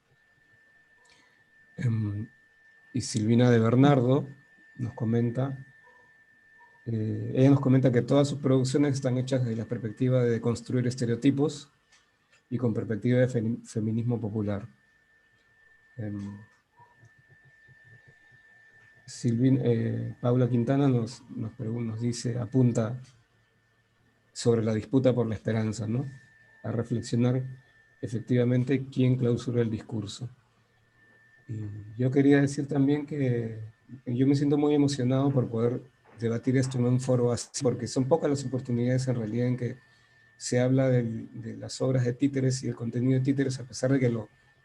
Y Silvina de Bernardo nos comenta... ella nos comenta que todas sus producciones están hechas desde la perspectiva de deconstruir estereotipos y con perspectiva de feminismo popular. Paula Quintana nos dice, apunta sobre la disputa por la esperanza, ¿no? A reflexionar efectivamente quién clausura el discurso. Y yo quería decir también que yo me siento muy emocionado por poder debatir esto en un foro así, porque son pocas las oportunidades en realidad en que se habla de las obras de títeres y el contenido de títeres, a pesar de que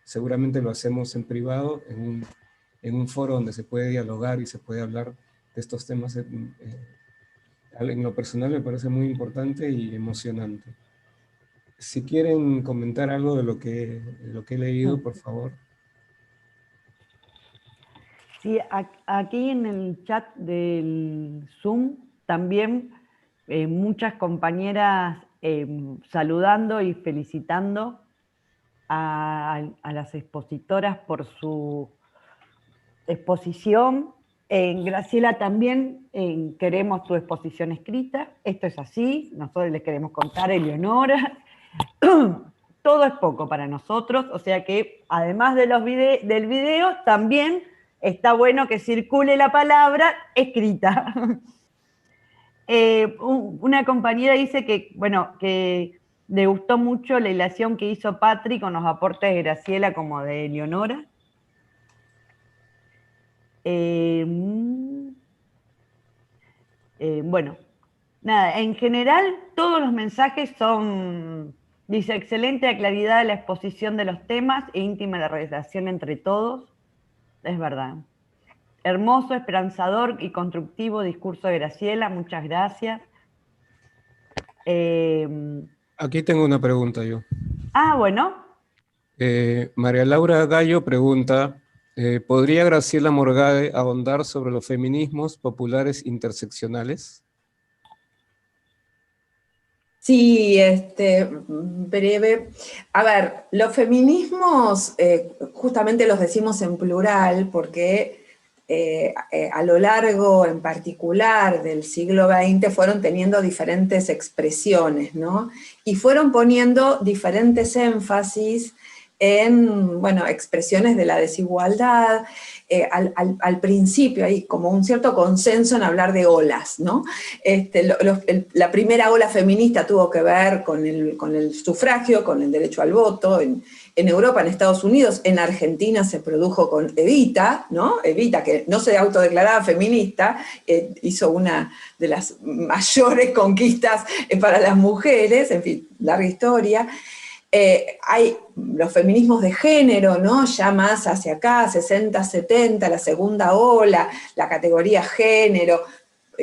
seguramente lo hacemos en privado, en un foro donde se puede dialogar y se puede hablar de estos temas. En lo personal me parece muy importante y emocionante. Si quieren comentar algo de lo que he leído, por favor. Sí, aquí en el chat del Zoom también muchas compañeras saludando y felicitando a las expositoras por su exposición. Graciela también, queremos tu exposición escrita, esto es así, nosotros les queremos contar, Eleonora, todo es poco para nosotros, o sea que además de del video, también está bueno que circule la palabra escrita. Una compañera dice que, bueno, que le gustó mucho la ilación que hizo Patri con los aportes de Graciela como de Eleonora. Bueno, nada, en general todos los mensajes son, dice, excelente la claridad de la exposición de los temas e íntima la relación entre todos, es verdad. Hermoso, esperanzador y constructivo discurso de Graciela, muchas gracias. Aquí tengo una pregunta yo. Bueno. María Laura Gallo pregunta, ¿podría Graciela Morgade ahondar sobre los feminismos populares interseccionales? Sí, breve. A ver, los feminismos justamente los decimos en plural porque a lo largo en particular del siglo XX fueron teniendo diferentes expresiones, ¿no? Y fueron poniendo diferentes énfasis en, bueno, expresiones de la desigualdad. Al principio hay como un cierto consenso en hablar de olas, ¿no? La primera ola feminista tuvo que ver con el sufragio, con el derecho al voto, en Europa, en Estados Unidos, en Argentina se produjo con Evita, ¿no? Evita, que no se autodeclaraba feminista, hizo una de las mayores conquistas para las mujeres, en fin, larga historia. Hay los feminismos de género, ¿no? Ya más hacia acá, 60, 70, la segunda ola, la categoría género,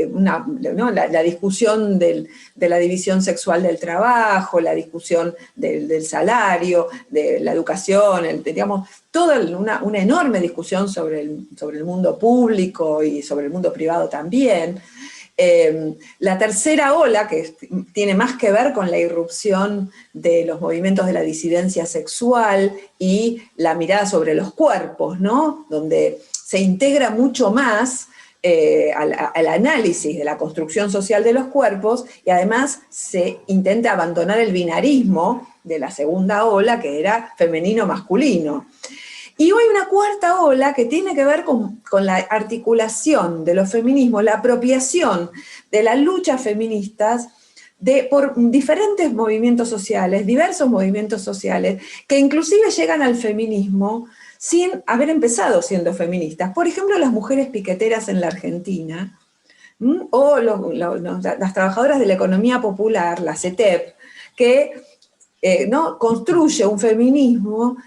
¿no? la discusión de la división sexual del trabajo, la discusión del salario, de la educación, digamos, toda una enorme discusión sobre el mundo público y sobre el mundo privado también. La tercera ola, que tiene más que ver con la irrupción de los movimientos de la disidencia sexual y la mirada sobre los cuerpos, ¿no? Donde se integra mucho más al análisis de la construcción social de los cuerpos, y además se intenta abandonar el binarismo de la segunda ola, que era femenino-masculino. Y hoy una cuarta ola que tiene que ver con la articulación de los feminismos, la apropiación de las luchas feministas por diferentes movimientos sociales, diversos movimientos sociales, que inclusive llegan al feminismo sin haber empezado siendo feministas. Por ejemplo, las mujeres piqueteras en la Argentina, o las trabajadoras de la economía popular, la CETEP, que ¿no? construye un feminismo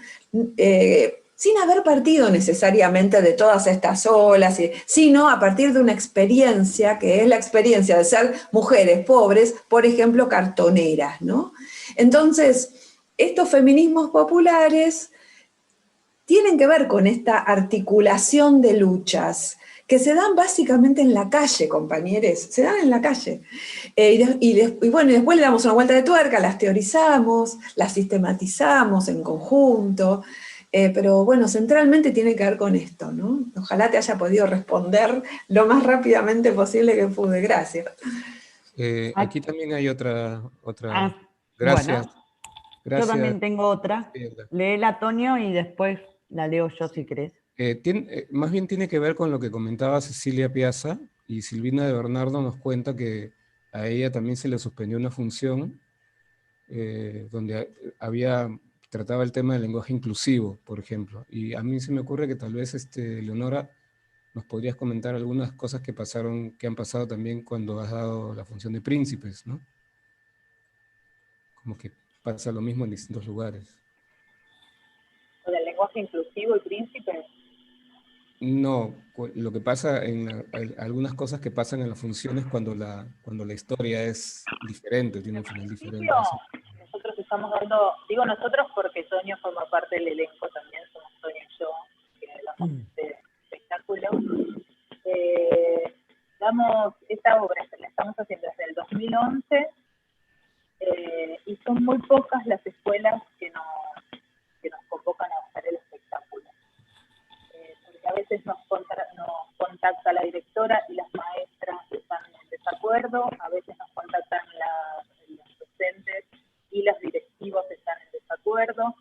sin haber partido necesariamente de todas estas olas, sino a partir de una experiencia, que es la experiencia de ser mujeres pobres, por ejemplo, cartoneras, ¿no? Entonces, estos feminismos populares tienen que ver con esta articulación de luchas que se dan básicamente en la calle, compañeros, se dan en la calle. Y bueno, después le damos una vuelta de tuerca, las teorizamos, las sistematizamos en conjunto, pero bueno, centralmente tiene que ver con esto, ¿no? Ojalá te haya podido responder lo más rápidamente posible que pude. Gracias. Aquí también hay otra. Gracias. Bueno, Gracias. yo también tengo otra. Léela, Toño, y después la leo yo si querés. Más bien tiene que ver con lo que comentaba Cecilia Piazza, y Silvina de Bernardo nos cuenta que a ella también se le suspendió una función donde trataba el tema del lenguaje inclusivo, por ejemplo. Y a mí se me ocurre que tal vez, Leonora, nos podrías comentar algunas cosas que han pasado también cuando has dado la función de príncipes, ¿no? Como que pasa lo mismo en distintos lugares. ¿O del lenguaje inclusivo y príncipe? No, lo que pasa algunas cosas que pasan en las funciones cuando la historia es diferente, tiene un final diferente. Nosotros estamos dando, digo nosotros porque Toño forma parte del elenco también, somos Toño y yo, que damos este espectáculo. Damos esta obra, la estamos haciendo desde el 2011, y son muy pocas las escuelas que nos convocan a hacer el espectáculo. Porque a veces nos contacta la directora y las maestras están en desacuerdo, a veces nos contactan los docentes y los directivos están en desacuerdo.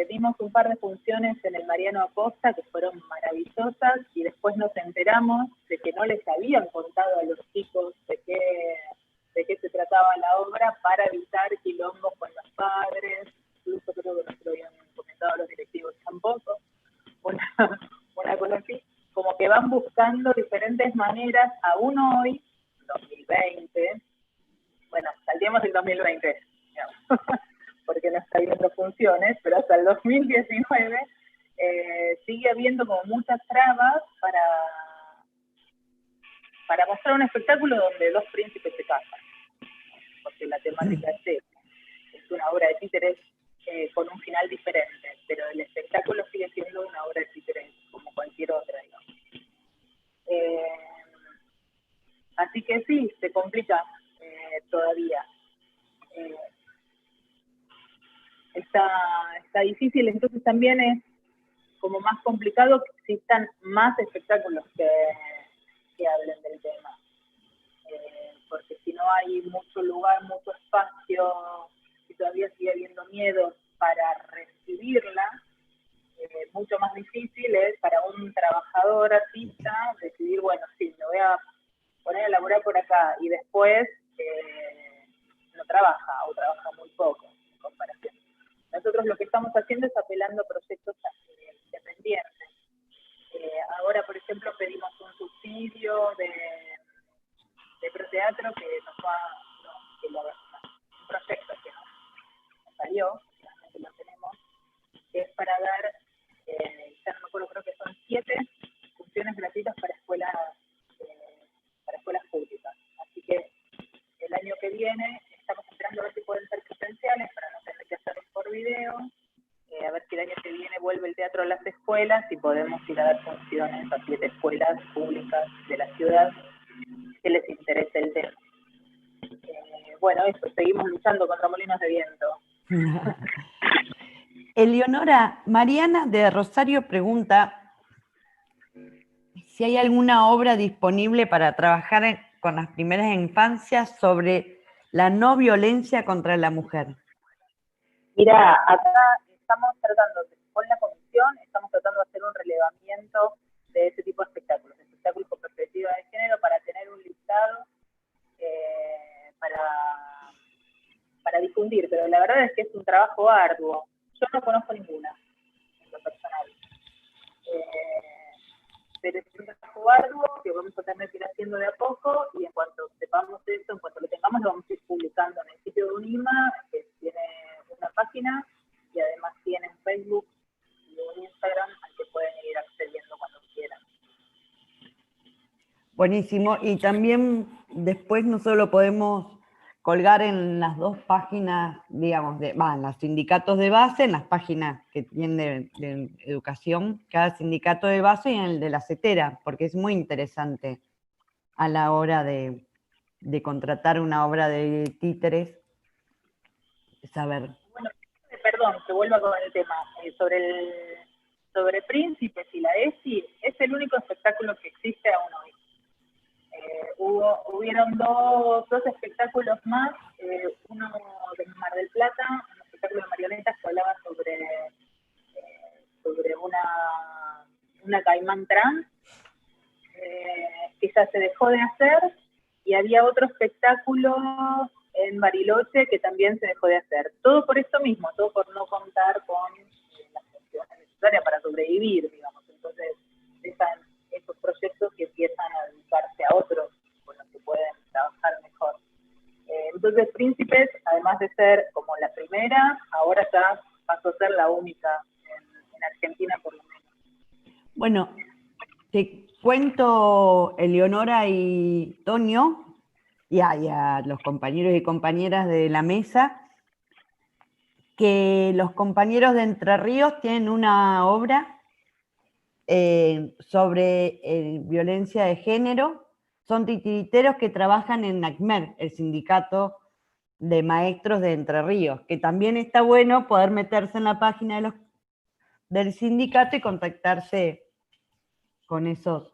Dimos un par de funciones en el Mariano Acosta que fueron maravillosas, y después nos enteramos de que no les habían contado a los chicos de qué se trataba la obra para evitar quilombos con los padres. Incluso creo que no se lo habían comentado a los directivos tampoco. Una cosa así, como que van buscando diferentes maneras, aún hoy, 2020, bueno, saltemos el 2020, digamos, porque no está habiendo funciones, pero hasta el 2019 sigue habiendo como muchas trabas para mostrar un espectáculo donde dos príncipes se casan, porque la temática es una obra de títeres con un final diferente, pero el espectáculo sigue siendo una obra de títeres como cualquier otra, digamos. Así que sí, se complica todavía. Está difícil, entonces también es como más complicado que existan más espectáculos que hablen del tema. Porque si no hay mucho lugar, mucho espacio, y todavía sigue habiendo miedo para recibir vivirla, mucho más difícil es para un trabajador artista decidir, bueno, sí, me voy a poner a laburar por acá, y después no trabaja, o trabaja muy poco en comparación. Nosotros lo que estamos haciendo es apelando a proyectos independientes. Ahora, por ejemplo, pedimos un subsidio de Proteatro que nos va, un proyecto que nos salió, finalmente lo tenemos, que es para dar, ya no me acuerdo, creo que son 7 funciones gratuitas para escuelas públicas. Así que el año que viene estamos esperando a ver si pueden ser presenciales para no tener que hacerlos por video, a ver si el año que viene vuelve el teatro a las escuelas y podemos ir a dar funciones a 7 escuelas públicas de la ciudad que les interese el tema. Bueno, eso, seguimos luchando contra molinos de viento. Eleonora, Mariana de Rosario pregunta si hay alguna obra disponible para trabajar con las primeras infancias sobre la no violencia contra la mujer. Mira, acá estamos tratando, con la comisión, estamos tratando de hacer un relevamiento de ese tipo de espectáculos con perspectiva de género, para tener un listado para difundir, pero la verdad es que es un trabajo arduo. Yo no conozco ninguna, en lo personal. Pero es un trabajo arduo que vamos a tener que ir haciendo de a poco, y en cuanto sepamos eso, en cuanto lo tengamos, lo vamos a ir publicando en el sitio de UNIMA, que tiene una página y además tiene un Facebook y un Instagram al que pueden ir accediendo cuando quieran. Buenísimo, y también después nosotros lo podemos colgar en las 2 páginas, digamos, en los sindicatos de base, en las páginas que tienen de educación, cada sindicato de base, y en el de la CETERA, porque es muy interesante a la hora de contratar una obra de títeres, saber. Bueno, perdón, que vuelva con el tema, sobre Príncipes y la ESI, es el único espectáculo que existe aún hoy. Hubieron dos espectáculos más, uno de Mar del Plata, un espectáculo de marionetas que hablaba sobre una caimán trans, que ya se dejó de hacer, y había otro espectáculo en Bariloche que también se dejó de hacer. Todo por esto mismo, todo por no contar con las funciones necesarias para sobrevivir, digamos. Entonces, están esos proyectos que empiezan a dedicarse a otros con los que pueden trabajar mejor. Entonces, Príncipes, además de ser como la primera, ahora ya pasó a ser la única en Argentina, por lo menos. Bueno, te cuento, Eleonora y Toño, y a los compañeros y compañeras de la mesa, que los compañeros de Entre Ríos tienen una obra sobre violencia de género. Son titiriteros que trabajan en ACMER, el sindicato de maestros de Entre Ríos, que también está bueno poder meterse en la página del sindicato y contactarse con esos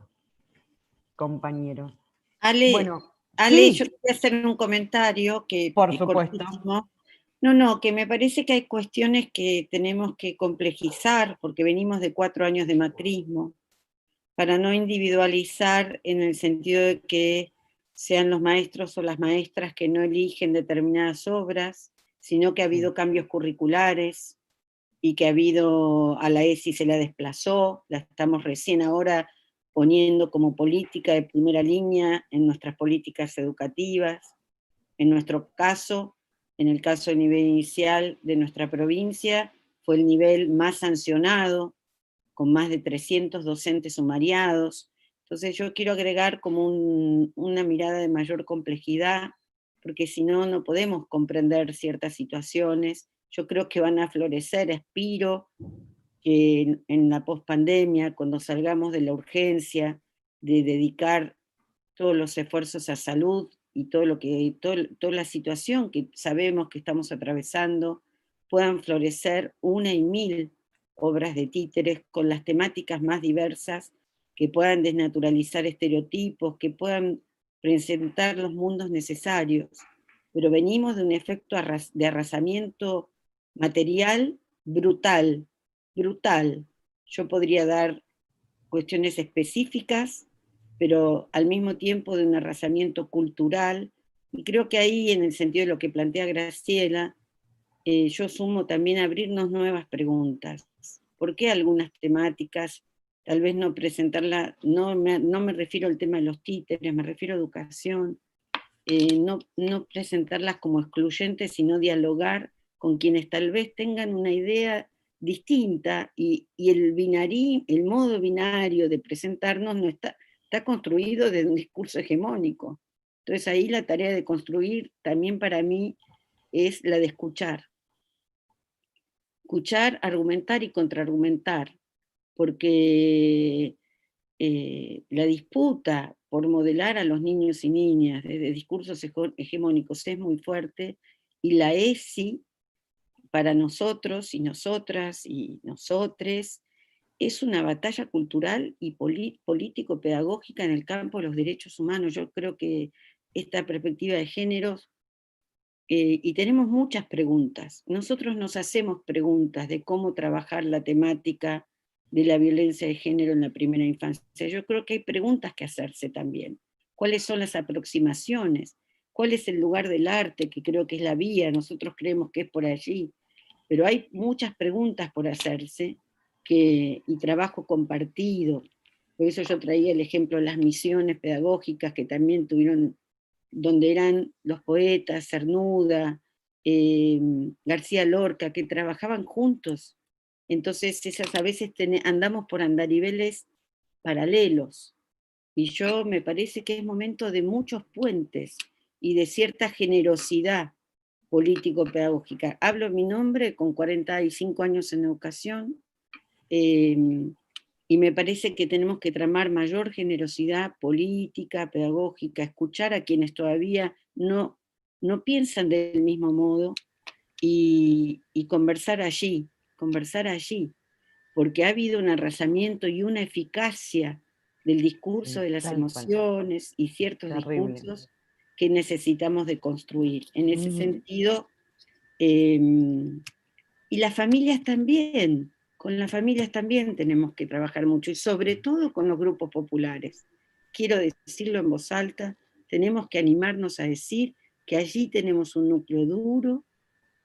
compañeros. Ale, bueno, Ale, sí, yo quería hacer un comentario que por supuesto. Cortísimo. No, que me parece que hay cuestiones que tenemos que complejizar, porque venimos de 4 años de macrismo, para no individualizar en el sentido de que sean los maestros o las maestras que no eligen determinadas obras, sino que ha habido cambios curriculares, y que a la ESI se la desplazó, la estamos recién ahora poniendo como política de primera línea en nuestras políticas educativas. En nuestro caso, en el caso del nivel inicial de nuestra provincia, fue el nivel más sancionado, con más de 300 docentes sumariados. Entonces yo quiero agregar como una mirada de mayor complejidad, porque si no, no podemos comprender ciertas situaciones. Yo creo que van a florecer, aspiro que en la pospandemia, cuando salgamos de la urgencia de dedicar todos los esfuerzos a salud y toda la situación que sabemos que estamos atravesando, puedan florecer 1 y 1000 obras de títeres con las temáticas más diversas, que puedan desnaturalizar estereotipos, que puedan presentar los mundos necesarios. Pero venimos de un efecto de arrasamiento material brutal, brutal. Yo podría dar cuestiones específicas, pero al mismo tiempo de un arrasamiento cultural, y creo que ahí, en el sentido de lo que plantea Graciela, yo sumo también abrirnos nuevas preguntas. ¿Por qué algunas temáticas, tal vez no presentarla, no me refiero al tema de los títeres, me refiero a educación, no presentarlas como excluyentes, sino dialogar con quienes tal vez tengan una idea distinta, y el modo binario de presentarnos no está construido desde un discurso hegemónico. Entonces ahí la tarea de construir también para mí es la de escuchar. Escuchar, argumentar y contraargumentar, porque la disputa por modelar a los niños y niñas desde discursos hegemónicos es muy fuerte, y la ESI, para nosotros y nosotras y nosotres, es una batalla cultural y político-pedagógica en el campo de los derechos humanos. Yo creo que esta perspectiva de géneros, y tenemos muchas preguntas. Nosotros nos hacemos preguntas de cómo trabajar la temática de la violencia de género en la primera infancia. Yo creo que hay preguntas que hacerse también. ¿Cuáles son las aproximaciones? ¿Cuál es el lugar del arte, que creo que es la vía? Nosotros creemos que es por allí. Pero hay muchas preguntas por hacerse, y trabajo compartido. Por eso yo traía el ejemplo de las misiones pedagógicas que también tuvieron, donde eran los poetas, Cernuda, García Lorca, que trabajaban juntos. Entonces esas a veces andamos por andariveles paralelos, y yo me parece que es momento de muchos puentes y de cierta generosidad político-pedagógica. Hablo en mi nombre, con 45 años en educación, y me parece que tenemos que tramar mayor generosidad política, pedagógica, escuchar a quienes todavía no piensan del mismo modo, y conversar allí, porque ha habido un arrasamiento y una eficacia del discurso de las emociones y ciertos discursos que necesitamos de construir. En ese sentido, y las familias también, con las familias también tenemos que trabajar mucho, y sobre todo con los grupos populares. Quiero decirlo en voz alta, tenemos que animarnos a decir que allí tenemos un núcleo duro,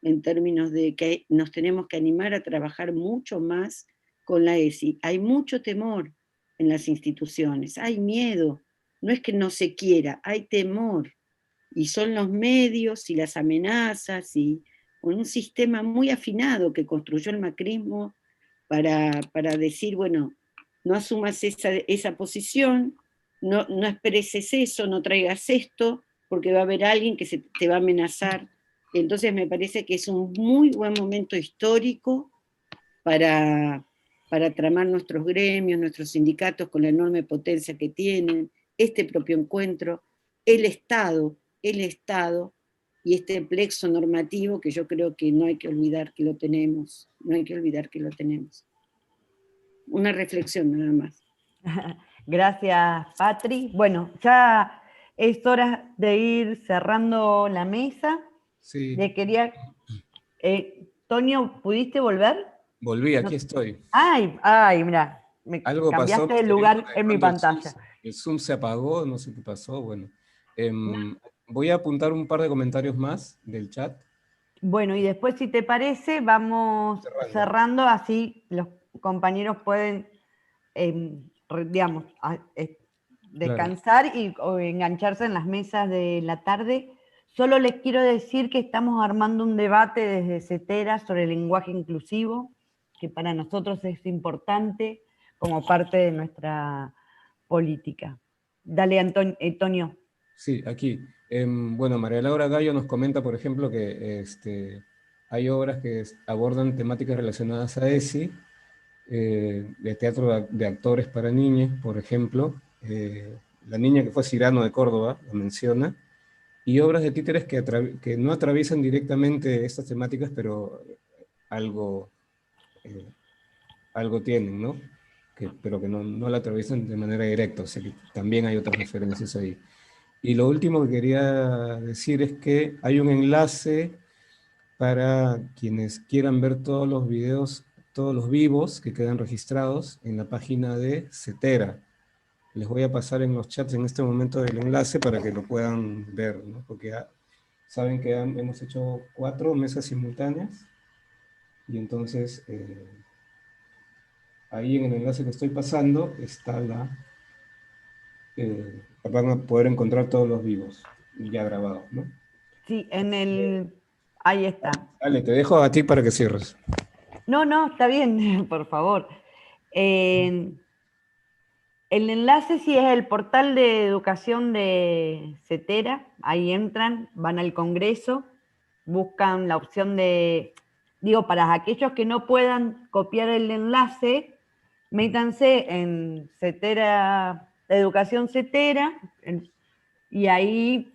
en términos de que nos tenemos que animar a trabajar mucho más con la ESI. Hay mucho temor en las instituciones, hay miedo, no es que no se quiera, hay temor, y son los medios y las amenazas, y un sistema muy afinado que construyó el macrismo para decir, bueno, no asumas esa posición, no expreses eso, no traigas esto, porque va a haber alguien que te va a amenazar. Entonces me parece que es un muy buen momento histórico para tramar nuestros gremios, nuestros sindicatos, con la enorme potencia que tienen, este propio encuentro, el Estado, y este plexo normativo que yo creo que no hay que olvidar que lo tenemos, Una reflexión nada más. Gracias, Patri. Bueno, ya es hora de ir cerrando la mesa. Sí. Le quería... Toño, ¿pudiste volver? Volví, aquí estoy. Ay, mira, me Algo cambiaste pasó, de lugar en mi pantalla. El Zoom se apagó, no sé qué pasó, bueno. Voy a apuntar un par de comentarios más del chat. Bueno, y después, si te parece, vamos cerrando, así los compañeros pueden, digamos, descansar o engancharse en las mesas de la tarde. Solo les quiero decir que estamos armando un debate desde CETERA sobre el lenguaje inclusivo, que para nosotros es importante como parte de nuestra política. Dale, Antonio. Sí, aquí. Bueno, María Laura Gallo nos comenta, por ejemplo, que hay obras que abordan temáticas relacionadas a ESI, de teatro de actores para niñas, por ejemplo. La niña que fue Cirano de Córdoba lo menciona, y obras de títeres que no atraviesan directamente estas temáticas, pero algo tienen, ¿no? Pero que no la atraviesan de manera directa, o sea que también hay otras referencias ahí. Y lo último que quería decir es que hay un enlace para quienes quieran ver todos los videos, todos los vivos que quedan registrados en la página de CETERA. Les voy a pasar en los chats en este momento el enlace para que lo puedan ver, ¿no? Porque saben que hemos hecho 4 mesas simultáneas, y entonces ahí en el enlace que estoy pasando está van a poder encontrar todos los vivos ya grabados, ¿no? Sí, ahí está. Dale, te dejo a ti para que cierres. No, está bien, por favor. El enlace sí es el portal de educación de CETERA, ahí entran, van al Congreso, buscan la opción de, digo, para aquellos que no puedan copiar el enlace, métanse en CETERA, Educación CETERA, y ahí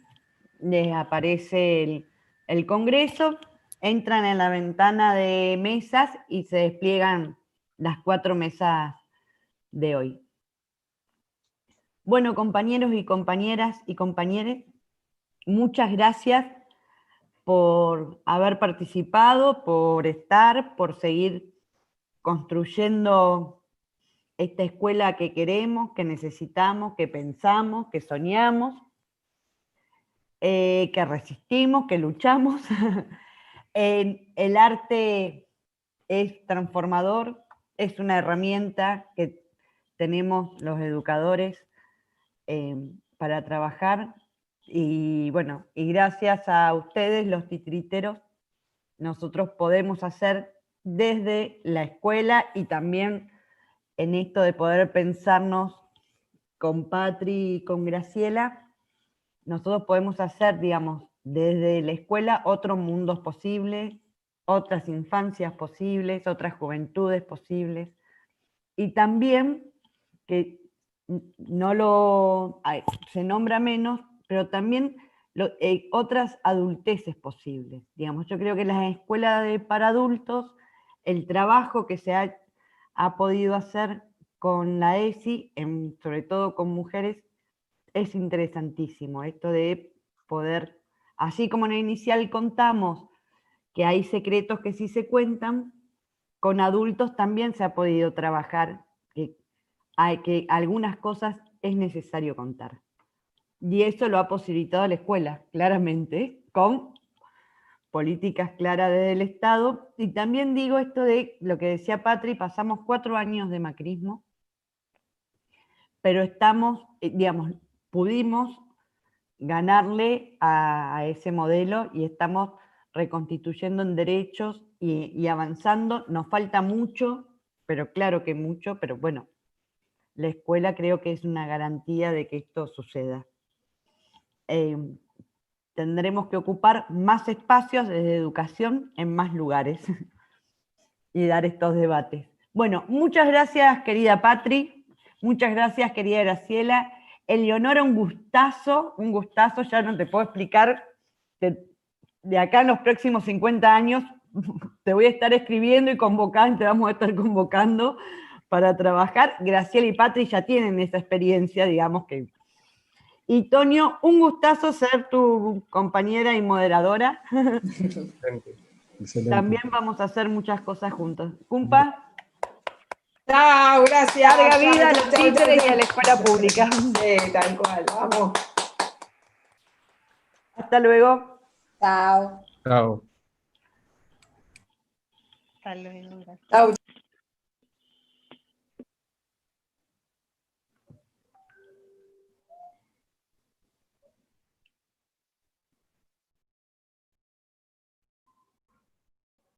les aparece el Congreso, entran en la ventana de mesas y se despliegan las 4 mesas de hoy. Bueno, compañeros y compañeras y compañeres, muchas gracias por haber participado, por estar, por seguir construyendo esta escuela que queremos, que necesitamos, que pensamos, que soñamos, que resistimos, que luchamos. El arte es transformador, es una herramienta que tenemos los educadores para trabajar, y bueno, y gracias a ustedes, los titiriteros, nosotros podemos hacer desde la escuela, y también en esto de poder pensarnos con Patri y con Graciela, nosotros podemos hacer, digamos, desde la escuela otros mundos posibles, otras infancias posibles, otras juventudes posibles, y también que se nombra menos, pero también otras adulteces posibles. Digamos, yo creo que las escuelas para adultos, el trabajo que se ha podido hacer con la ESI, sobre todo con mujeres, es interesantísimo. Esto de poder, así como en el inicial contamos que hay secretos que sí se cuentan, con adultos también se ha podido trabajar que algunas cosas es necesario contar. Y eso lo ha posibilitado la escuela, claramente, con políticas claras desde el Estado. Y también digo esto de lo que decía Patri, pasamos 4 años de macrismo, pero pudimos ganarle a ese modelo y estamos reconstituyendo en derechos y avanzando. Nos falta mucho, pero claro que mucho, pero bueno, la escuela creo que es una garantía de que esto suceda. Tendremos que ocupar más espacios de educación en más lugares y dar estos debates. Bueno, muchas gracias, querida Patri, muchas gracias, querida Graciela. Eleonora, un gustazo, ya no te puedo explicar, de acá en los próximos 50 años te voy a estar escribiendo y convocando, te vamos a estar convocando para trabajar. Graciela y Patri ya tienen esa experiencia, digamos que... Y Tonio, un gustazo ser tu compañera y moderadora. Excelente. Excelente. También vamos a hacer muchas cosas juntos. Cumpa. Chao, gracias. Larga vida a los títeres y a la escuela pública. Sí, tal cual, vamos. Hasta luego. Chao. Chao. Hasta luego. Chao.